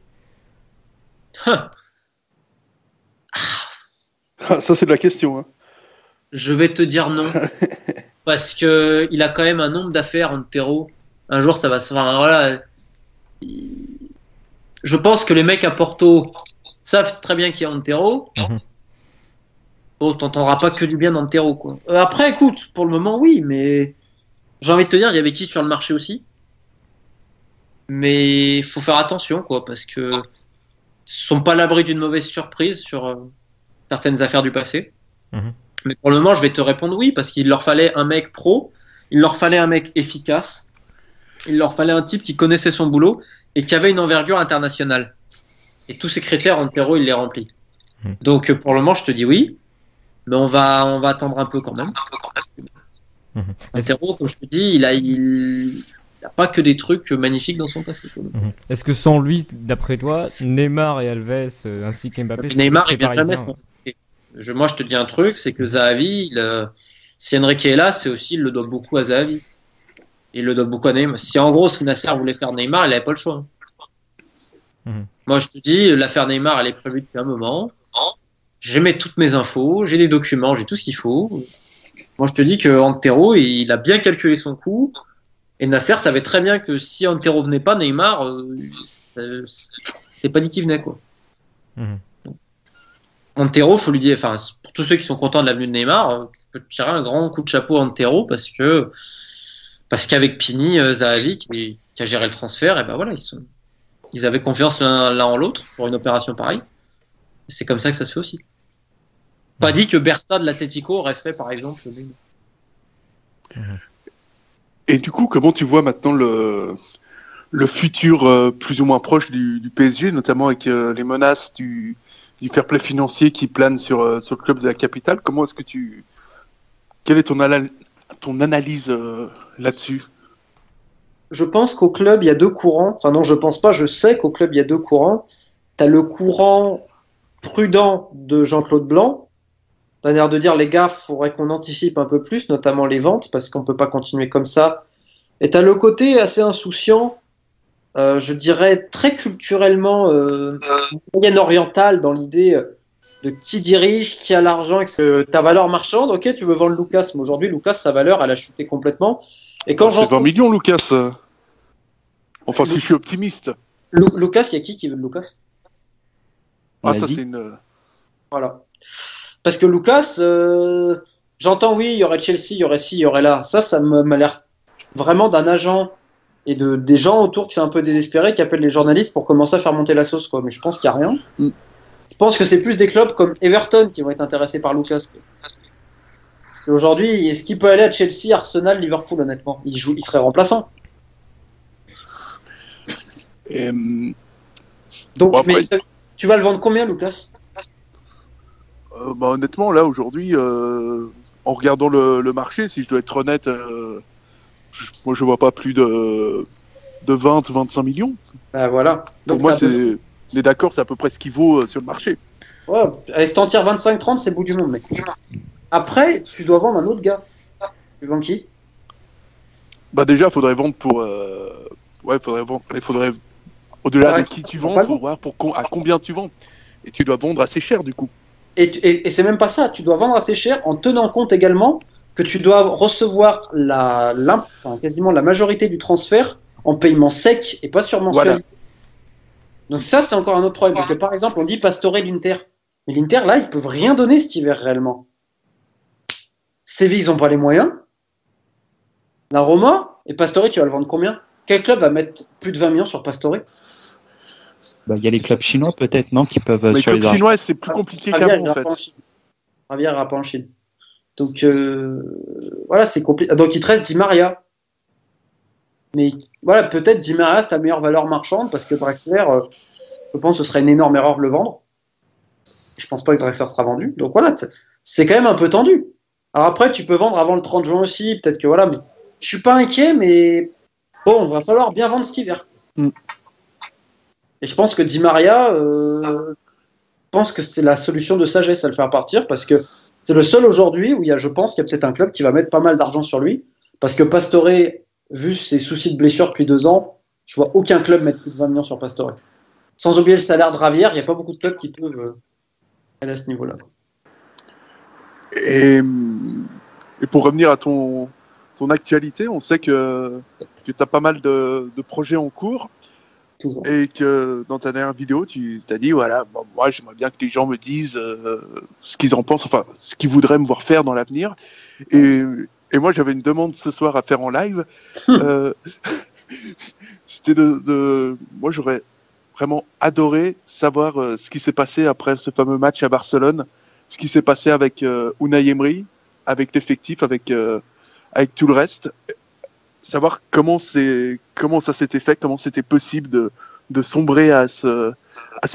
Ça, c'est de la question. Hein. Je vais te dire non. parce que il a quand même un nombre d'affaires Antero. Un jour, ça va se faire. Voilà. Je pense que les mecs à Porto savent très bien qui est Antero. Bon, t'entendras pas que du bien d'Antero, quoi. Après, écoute, pour le moment, oui, mais j'ai envie de te dire, il y avait qui sur le marché aussi. Mais il faut faire attention, quoi, parce que ils sont pas à l'abri d'une mauvaise surprise sur certaines affaires du passé. Mais pour le moment, je vais te répondre oui, parce qu'il leur fallait un mec pro, il leur fallait un mec efficace, il leur fallait un type qui connaissait son boulot et qui avait une envergure internationale. Et tous ces critères, Antero, il les remplit. Donc pour le moment, je te dis oui, mais on va attendre un peu quand même. Antero, comme je te dis, il a pas que des trucs magnifiques dans son passé. Est-ce que sans lui, d'après toi, Neymar et Alves ainsi qu'Mbappé Neymar, seraient il vient jamais parisiens? Moi, je te dis un truc, c'est que Zahavi, si Enrique est là, c'est aussi, il le doit beaucoup à Zahavi. Il le doit beaucoup à Neymar. Si en gros, si Nasser voulait faire Neymar, il n'avait pas le choix. Moi, je te dis, l'affaire Neymar, elle est prévue depuis un moment. J'ai mis toutes mes infos, j'ai des documents, j'ai tout ce qu'il faut. Moi, je te dis que Antero, il a bien calculé son coût. Et Nasser savait très bien que si Antero venait pas, Neymar, c'est pas dit qu'il venait, quoi. Antero, faut lui dire, enfin, pour tous ceux qui sont contents de l'avenue de Neymar, tu peux tirer un grand coup de chapeau à Antero parce qu'avec Pini, Zahavi qui a géré le transfert, et ben voilà, ils avaient confiance l'un en l'autre pour une opération pareille. C'est comme ça que ça se fait aussi. Pas dit que Berta de l'Atlético aurait fait, par exemple, Et du coup, comment tu vois maintenant le futur plus ou moins proche du PSG, notamment avec les menaces du fair play financier qui plane sur le club de la capitale? Comment est-ce que quelle est ton analyse là-dessus? Je pense qu'au club, il y a deux courants. Enfin non, je pense pas, je sais qu'au club, il y a deux courants. Tu as le courant prudent de Jean-Claude Blanc, c'est-à-dire de dire, les gars, il faudrait qu'on anticipe un peu plus, notamment les ventes, parce qu'on peut pas continuer comme ça. Et tu as le côté assez insouciant, je dirais très culturellement moyen-oriental, dans l'idée de qui dirige, qui a l'argent, et que ta valeur marchande, ok, tu veux vendre Lucas, mais aujourd'hui, Lucas, sa valeur, elle a chuté complètement. Et quand c'est 20 millions, Lucas. Enfin, si je suis optimiste. Lucas, il y a qui veut de Lucas? Ah, ça, c'est une. Voilà. Parce que Lucas, j'entends, oui, il y aurait Chelsea, il y aurait ci, il y aurait là. Ça m'a l'air vraiment d'un agent et des gens autour qui sont un peu désespérés, qui appellent les journalistes pour commencer à faire monter la sauce, quoi. Mais je pense qu'il n'y a rien. Je pense que c'est plus des clubs comme Everton qui vont être intéressés par Lucas, quoi. Parce qu'aujourd'hui, est-ce qu'il peut aller à Chelsea, Arsenal, Liverpool, honnêtement? Il serait remplaçant. Donc, bon, après, mais tu vas le vendre combien, Lucas? Honnêtement, là, aujourd'hui, en regardant le marché, si je dois être honnête, moi, je vois pas plus de 20-25 millions. Ben voilà. Donc, pour moi, on est d'accord, c'est à peu près ce qu'il vaut sur le marché. Ouais, allez, si t'en tires 25-30, c'est le bout du monde, mec. Après, tu dois vendre un autre gars. Tu vends qui? Bah déjà, il faudrait vendre pour... Ouais, faudrait au-delà de qui tu vends, il faut voir à combien tu vends. Et tu dois vendre assez cher, du coup. Et c'est même pas ça. Tu dois vendre assez cher en tenant compte également que tu dois recevoir quasiment la majorité du transfert en paiement sec et pas sur mensualité. Voilà. Donc ça, c'est encore un autre problème. Parce que par exemple, on dit Pastore l'Inter. Mais l'Inter, là, ils peuvent rien donner cet hiver réellement. Séville, ils n'ont pas les moyens. La Roma et Pastore, tu vas le vendre combien? Quel club va mettre plus de 20 millions sur Pastore? Bah, y a les clubs chinois peut-être, non, qui peuvent mais sur les clubs chinois, c'est plus compliqué qu'avant, en fait. Javier ira pas en Chine. Donc voilà, c'est compliqué. Donc il te reste Di Maria. Mais voilà, peut-être Di Maria, c'est ta meilleure valeur marchande parce que Draxler, je pense que ce serait une énorme erreur de le vendre. Je pense pas que Draxler sera vendu. Donc voilà, c'est quand même un peu tendu. Alors après, tu peux vendre avant le 30 juin aussi. Peut-être que voilà, mais je suis pas inquiet, mais bon, il va falloir bien vendre cet hiver. Et je pense que Di Maria, je pense que c'est la solution de sagesse à le faire partir parce que c'est le seul aujourd'hui où je pense qu'il y a peut-être un club qui va mettre pas mal d'argent sur lui. Parce que Pastore, vu ses soucis de blessure depuis 2 ans, je vois aucun club mettre plus de 20 millions sur Pastore. Sans oublier le salaire de Ravière, il n'y a pas beaucoup de clubs qui peuvent aller à ce niveau-là. Et pour revenir à ton actualité, on sait que tu as pas mal de projets en cours. Toujours. Et que dans ta dernière vidéo, tu t'as dit, voilà, bon, moi j'aimerais bien que les gens me disent ce qu'ils en pensent, enfin ce qu'ils voudraient me voir faire dans l'avenir. Et moi j'avais une demande ce soir à faire en live. C'était moi j'aurais vraiment adoré savoir ce qui s'est passé après ce fameux match à Barcelone, ce qui s'est passé avec Unai Emery, avec l'effectif, avec tout le reste. Savoir comment ça s'était fait, comment c'était possible de sombrer à ce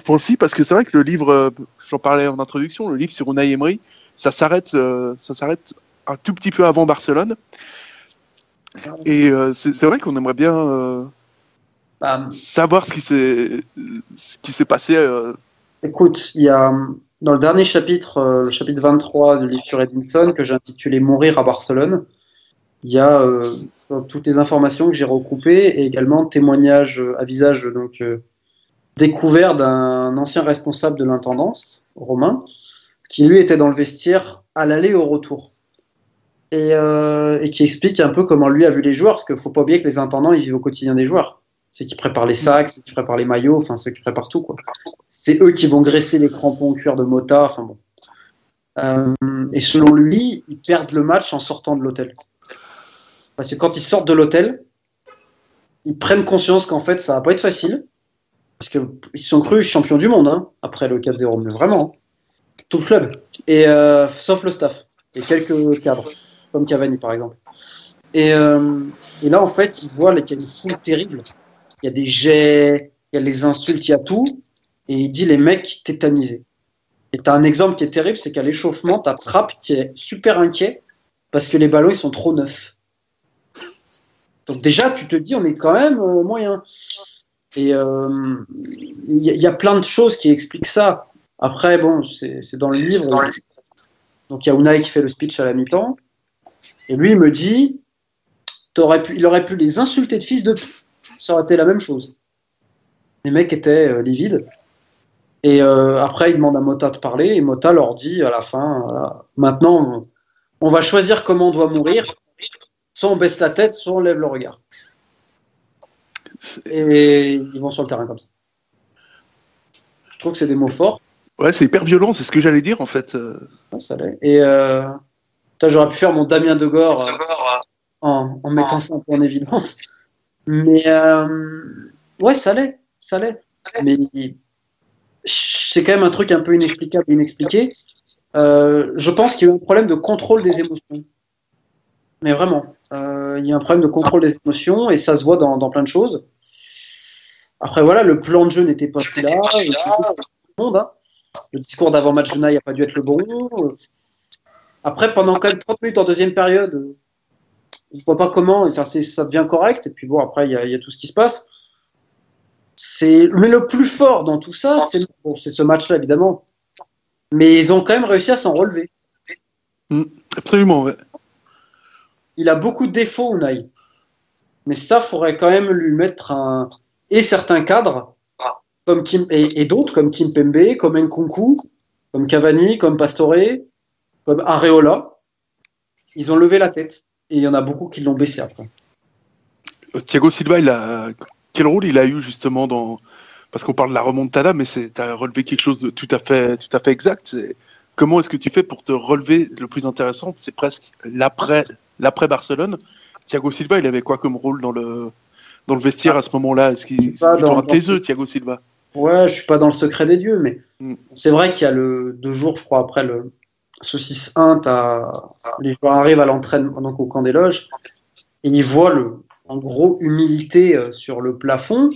point-ci, parce que c'est vrai que le livre, j'en parlais en introduction, le livre sur Unai Emery, ça s'arrête un tout petit peu avant Barcelone, et c'est vrai qu'on aimerait bien savoir ce qui s'est passé. Écoute, il y a dans le dernier chapitre, le chapitre 23 du livre sur Edinson, que j'ai intitulé Mourir à Barcelone, il y a toutes les informations que j'ai recoupées et également témoignages à visage découvert d'un ancien responsable de l'intendance, Romain, qui lui était dans le vestiaire à l'aller et au retour. Et qui explique un peu comment lui a vu les joueurs, parce qu'il ne faut pas oublier que les intendants, ils vivent au quotidien des joueurs. Ceux qui préparent les sacs, ceux qui préparent les maillots, enfin ceux qui préparent tout, quoi. C'est eux qui vont graisser les crampons au cuir de Mota, enfin bon. Et selon lui, ils perdent le match en sortant de l'hôtel. Parce que quand ils sortent de l'hôtel, ils prennent conscience qu'en fait, ça va pas être facile. Parce qu'ils se sont crus champions du monde, hein, après le 4-0. Mais vraiment, hein. Tout le club. Et, sauf le staff. Et quelques cadres, comme Cavani, par exemple. Et là, en fait, ils voient qu'il y a une foule terrible. Il y a des jets, il y a les insultes, il y a tout. Et il dit les mecs tétanisés. Et tu as un exemple qui est terrible, c'est qu'à l'échauffement, tu as Trapp qui est super inquiet parce que les ballons, ils sont trop neufs. Donc déjà, tu te dis, on est quand même moyen. Et il y a plein de choses qui expliquent ça. Après, bon, c'est dans le livre. Donc il y a Unai qui fait le speech à la mi-temps. Et lui, il me dit, il aurait pu les insulter de fils de pute. Ça aurait été la même chose. Les mecs étaient livides. Et après, il demande à Mota de parler. Et Mota leur dit à la fin, voilà, maintenant, on va choisir comment on doit mourir. Soit on baisse la tête, soit on lève le regard. Et ils vont sur le terrain comme ça. Je trouve que c'est des mots forts. Ouais, c'est hyper violent, c'est ce que j'allais dire en fait. Ouais, ça l'est. Et j'aurais pu faire mon Damien Degore en mettant ça un peu en évidence. Mais ouais, ça l'est. Mais c'est quand même un truc un peu inexplicable, inexpliqué. Je pense qu'il y a eu un problème de contrôle des émotions. Mais vraiment, il y a un problème de contrôle des émotions et ça se voit dans plein de choses. Après, voilà, le plan de jeu n'était pas celui-là. Tout le monde, hein. Le discours d'avant-match Unai n'a pas dû être le bon. Après, pendant quand même 30 minutes en deuxième période, je ne vois pas comment. Enfin, ça devient correct. Et puis bon, après, il y a tout ce qui se passe. Mais le plus fort dans tout ça, c'est ce match-là, évidemment. Mais ils ont quand même réussi à s'en relever. Absolument, ouais. Il a beaucoup de défauts, Unai. Mais ça, il faudrait quand même lui mettre et certains cadres, comme et d'autres, comme Kimpembe, comme Nkunku, comme Cavani, comme Pastore, comme Areola. Ils ont levé la tête. Et il y en a beaucoup qui l'ont baissé après. Thiago Silva, quel rôle il a eu justement parce qu'on parle de la remontada, mais tu as relevé quelque chose de tout à fait exact. Comment est-ce que tu fais pour te relever? Le plus intéressant, c'est presque l'après Barcelone. Thiago Silva, il avait quoi comme rôle dans le vestiaire à ce moment-là? Est-ce qu'il est plutôt un taiseux, Thiago Silva? Ouais, je suis pas dans le secret des dieux, mais c'est vrai qu'il y a 2 jours, je crois, après ce 6-1, les joueurs arrivent à l'entraînement, donc au camp des loges, et ils voient en gros humilité sur le plafond.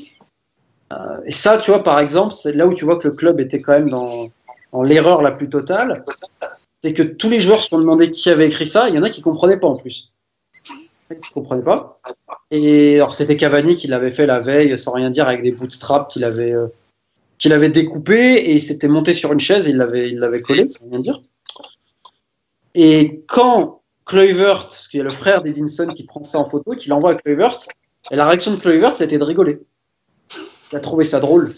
Et ça, tu vois, par exemple, c'est là où tu vois que le club était quand même dans l'erreur la plus totale. C'est que tous les joueurs se sont demandé qui avait écrit ça. Il y en a qui ne comprenaient pas en plus. Ils ne comprenaient pas. Et alors, c'était Cavani qui l'avait fait la veille, sans rien dire, avec des bootstraps qu'il avait découpés, et il s'était monté sur une chaise, il l'avait collé, sans rien dire. Et quand Kluivert, parce qu'il y a le frère d'Edinson qui prend ça en photo, qui l'envoie à Kluivert, et la réaction de Kluivert, c'était de rigoler. Il a trouvé ça drôle.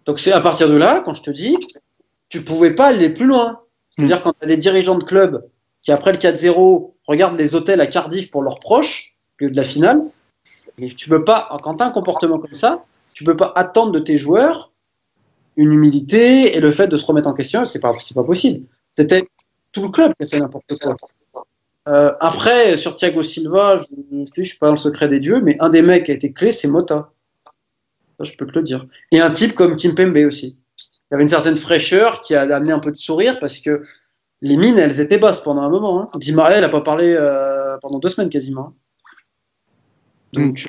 Donc c'est à partir de là, quand je te dis, tu pouvais pas aller plus loin. C'est-à-dire quand tu as des dirigeants de club qui après le 4-0 regardent les hôtels à Cardiff pour leurs proches, au lieu de la finale. Et tu peux pas, quand tu as un comportement comme ça, tu peux pas attendre de tes joueurs une humilité et le fait de se remettre en question, c'est pas possible. C'était tout le club qui a fait n'importe quoi. Après, sur Thiago Silva, je suis pas dans le secret des dieux, mais un des mecs qui a été clé, c'est Mota. Ça, je peux te le dire. Et un type comme Kimpembe aussi. Il y avait une certaine fraîcheur qui a amené un peu de sourire parce que les mines, elles étaient basses pendant un moment. Hein. Di Maria, elle n'a pas parlé pendant 2 semaines quasiment. Donc,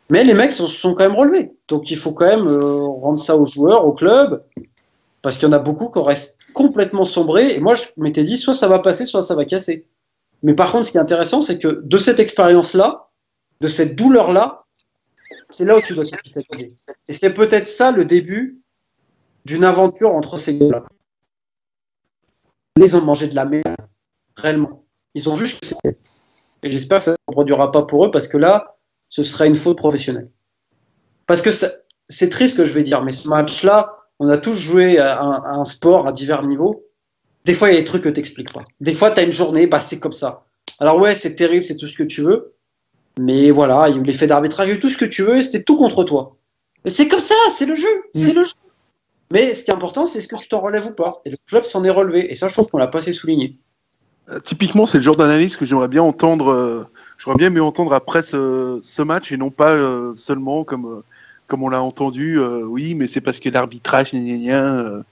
mais les mecs se sont quand même relevés. Donc il faut quand même rendre ça aux joueurs, au club, parce qu'il y en a beaucoup qui restent complètement sombrés. Et moi, je m'étais dit, soit ça va passer, soit ça va casser. Mais par contre, ce qui est intéressant, c'est que de cette expérience-là, de cette douleur-là, c'est là où tu dois te capitaliser. Et c'est peut-être ça le début d'une aventure entre ces gars-là. Ils ont mangé de la merde, réellement. Ils ont vu ce que c'était. Et j'espère que ça ne se reproduira pas pour eux, parce que là, ce serait une faute professionnelle. Parce que c'est triste ce que je vais dire, mais ce match-là, on a tous joué à un sport à divers niveaux. Des fois, il y a des trucs que tu n'expliques pas. Des fois, tu as une journée, bah, c'est comme ça. Alors ouais, c'est terrible, c'est tout ce que tu veux. Mais voilà, il y a eu l'effet d'arbitrage, il y a eu tout ce que tu veux, et c'était tout contre toi. Mais c'est comme ça, c'est le jeu, c'est le jeu. Mais ce qui est important, c'est ce que tu t'en relèves ou pas. Et le club s'en est relevé. Et ça, je trouve qu'on l'a pas assez souligné. Typiquement, c'est le genre d'analyse que j'aimerais bien entendre. J'aurais bien aimé entendre après ce match et non pas seulement comme on l'a entendu. Oui, mais c'est parce que l'arbitrage, Le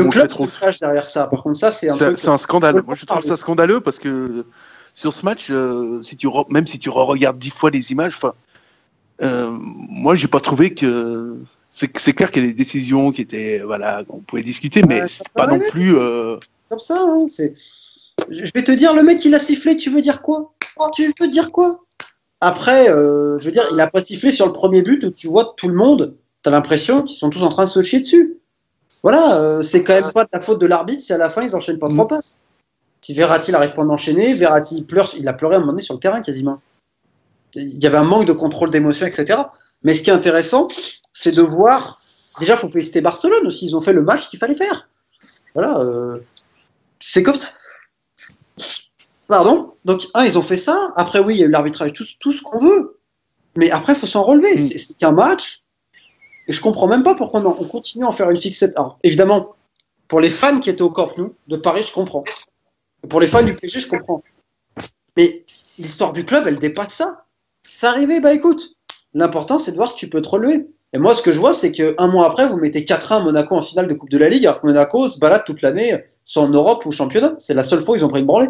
club se cache derrière ça. Par contre, ça, c'est un scandale. Moi, je trouve ça scandaleux parce que sur ce match, même si tu regardes 10 fois les images, moi, j'ai pas trouvé que. C'est clair qu'il y a des décisions qui étaient, voilà, on pouvait discuter, mais c'est pas non plus. Comme ça, hein, je vais te dire, le mec, il a sifflé, tu veux dire quoi? Tu veux dire quoi? Après, je veux dire, il a pas sifflé sur le premier but où tu vois tout le monde, tu as l'impression qu'ils sont tous en train de se chier dessus. Voilà, c'est quand même pas de la faute de l'arbitre si à la fin ils enchaînent pas 3 passes. Si Verratti n'arrête pas d'enchaîner, Verratti pleure, il a pleuré à un moment donné sur le terrain quasiment. Il y avait un manque de contrôle d'émotion, etc. Mais ce qui est intéressant, c'est de voir. Déjà, il faut féliciter Barcelone aussi, ils ont fait le match qu'il fallait faire. Voilà, c'est comme ça. Pardon. Donc, ils ont fait ça. Après, oui, il y a eu l'arbitrage, tout ce qu'on veut. Mais après, il faut s'en relever. C'est qu'un match. Et je comprends même pas pourquoi on continue à en faire une fixette. Alors, évidemment, pour les fans qui étaient au Camp Nou de Paris, je comprends. Et pour les fans du PSG, je comprends. Mais l'histoire du club, elle dépasse ça. C'est arrivé, bah écoute. L'important, c'est de voir si tu peux te relever. Et moi, ce que je vois, c'est qu'un mois après, vous mettez 4-1 à Monaco en finale de Coupe de la Ligue, alors que Monaco se balade toute l'année, soit en Europe ou au championnat. C'est la seule fois où ils ont pris une branlée.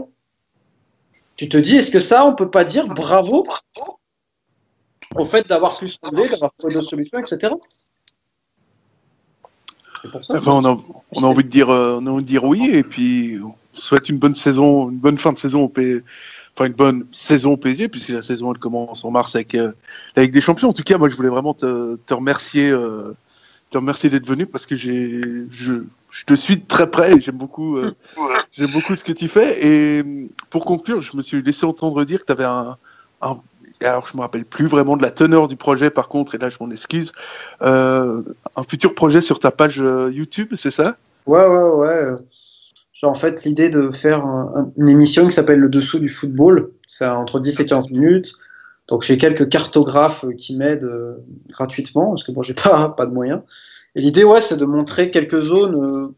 Tu te dis, est-ce que ça, on peut pas dire bravo au fait d'avoir pu se relever, d'avoir trouvé d'autres solutions, etc. C'est pour ça. On a envie de dire oui, et puis on souhaite une bonne saison, une bonne fin de saison au PSG. Enfin, une bonne saison au PSG, puisque la saison elle commence en mars avec la Ligue des Champions. En tout cas, moi, je voulais vraiment te remercier d'être venu parce que je te suis de très près et j'aime beaucoup ce que tu fais. Et pour conclure, je me suis laissé entendre dire que tu avais alors je me rappelle plus vraiment de la teneur du projet, par contre, et là je m'en excuse, un futur projet sur ta page YouTube, c'est ça? Ouais. J'ai en fait l'idée de faire une émission qui s'appelle Le Dessous du football. C'est entre 10 et 15 minutes. Donc j'ai quelques cartographes qui m'aident gratuitement, parce que bon, j'ai pas de moyens. Et l'idée, c'est de montrer quelques zones,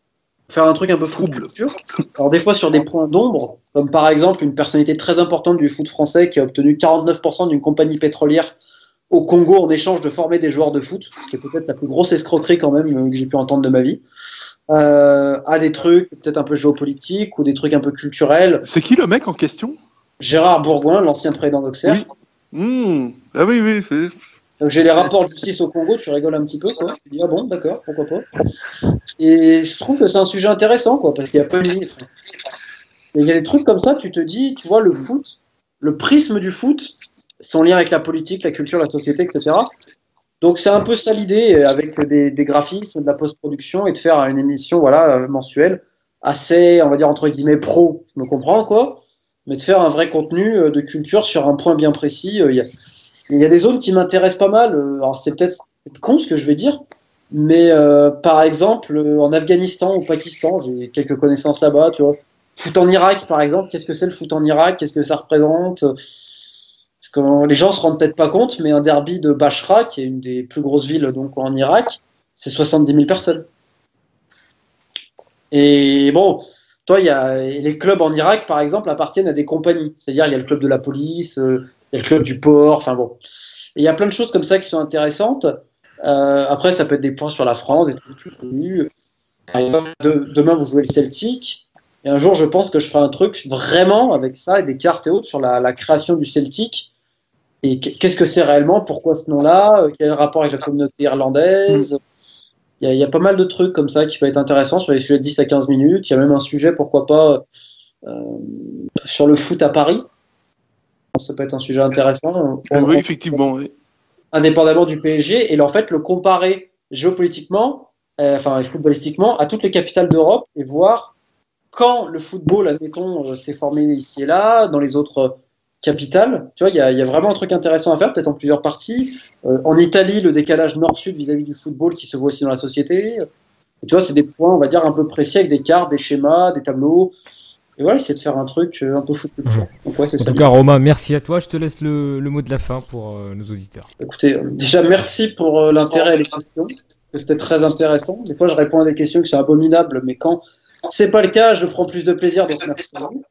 faire un truc un peu foot culture. Alors des fois sur des points d'ombre, comme par exemple une personnalité très importante du foot français qui a obtenu 49% d'une compagnie pétrolière au Congo en échange de former des joueurs de foot, ce qui est peut-être la plus grosse escroquerie quand même que j'ai pu entendre de ma vie. À des trucs peut-être un peu géopolitiques ou des trucs un peu culturels. C'est qui le mec en question? Gérard Bourgoin, l'ancien président d'Auxerre. Oui. Ah oui. Donc j'ai les rapports de justice au Congo, tu rigoles un petit peu, quoi. Tu dis, ah bon, d'accord, pourquoi pas. Et je trouve que c'est un sujet intéressant, quoi, parce qu'il y a pas de limite. Et il y a des trucs comme ça, tu te dis, tu vois, le foot, le prisme du foot, son lien avec la politique, la culture, la société, etc. Donc c'est un peu ça l'idée, avec des graphismes, de la post-production, et de faire une émission mensuelle, assez, on va dire, entre guillemets, pro, je me comprends, quoi, mais de faire un vrai contenu de culture sur un point bien précis. Il y a des zones qui m'intéressent pas mal, alors c'est peut-être con ce que je vais dire, mais par exemple, en Afghanistan, au Pakistan, j'ai quelques connaissances là-bas, tu vois. Foot en Irak, par exemple, qu'est-ce que c'est le foot en Irak? Qu'est-ce que ça représente? Parce que les gens se rendent peut-être pas compte, mais un derby de Bachra, qui est une des plus grosses villes donc en Irak, c'est 70 000 personnes. Et bon, toi, les clubs en Irak, par exemple, appartiennent à des compagnies. C'est-à-dire, il y a le club de la police, il y a le club du port, enfin bon. Et il y a plein de choses comme ça qui sont intéressantes. Après, ça peut être des points sur la France, des trucs plus connus. Par exemple, demain, vous jouez le Celtic. Et un jour, je pense que je ferai un truc vraiment avec ça et des cartes et autres sur la création du Celtic. Et qu'est-ce que c'est réellement? Pourquoi ce nom-là? Quel est le rapport avec la communauté irlandaise? Il y a pas mal de trucs comme ça qui peuvent être intéressants sur les sujets de 10 à 15 minutes. Il y a même un sujet, pourquoi pas, sur le foot à Paris. Ça peut être un sujet intéressant. Oui, effectivement. Oui. Indépendamment du PSG. Et en fait, le comparer géopolitiquement, enfin footballistiquement, à toutes les capitales d'Europe et voir quand le football, admettons, s'est formé ici et là, dans les autres capitales. Tu vois, il y a vraiment un truc intéressant à faire, peut-être en plusieurs parties. En Italie, le décalage nord-sud vis-à-vis du football qui se voit aussi dans la société. Et tu vois, c'est des points, on va dire, un peu précis avec des cartes, des schémas, des tableaux. Et voilà, essayer de faire un truc un peu foot culture. Donc, ouais, c'est ça. En tout cas, Romain, merci à toi. Je te laisse le mot de la fin pour nos auditeurs. Écoutez, déjà, merci pour l'intérêt et les questions. C'était très intéressant. Des fois, je réponds à des questions qui sont abominables, mais quand c'est pas le cas, je prends plus de plaisir. Donc, merci à vous.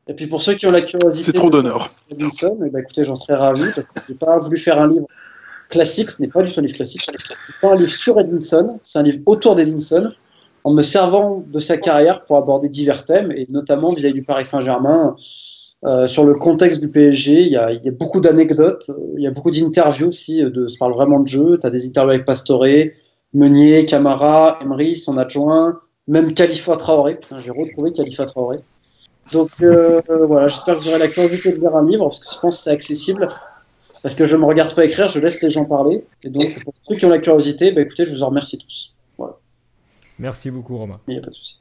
Et puis pour ceux qui ont la curiosité, c'est trop d'honneur. Edinson, eh ben, écoutez, j'en serais ravi parce que j'ai pas voulu faire un livre classique, ce n'est pas du tout un livre classique. C'est pas un livre sur Edinson, c'est un livre autour d'Edinson, en me servant de sa carrière pour aborder divers thèmes et notamment vis-à-vis du Paris Saint-Germain, sur le contexte du PSG. Il y a beaucoup d'anecdotes, il y a beaucoup d'interviews aussi, se parle vraiment de jeu. Tu as des interviews avec Pastore, Meunier, Camara, Emery, son adjoint, même Khalifa Traoré. Putain, j'ai retrouvé Khalifa Traoré. Donc voilà, j'espère que vous aurez la curiosité de lire un livre, parce que je pense que c'est accessible, parce que je ne me regarde pas écrire, je laisse les gens parler. Et donc, pour ceux qui ont la curiosité, bah, écoutez, je vous en remercie tous. Voilà. Merci beaucoup, Romain. Il n'y a pas de souci.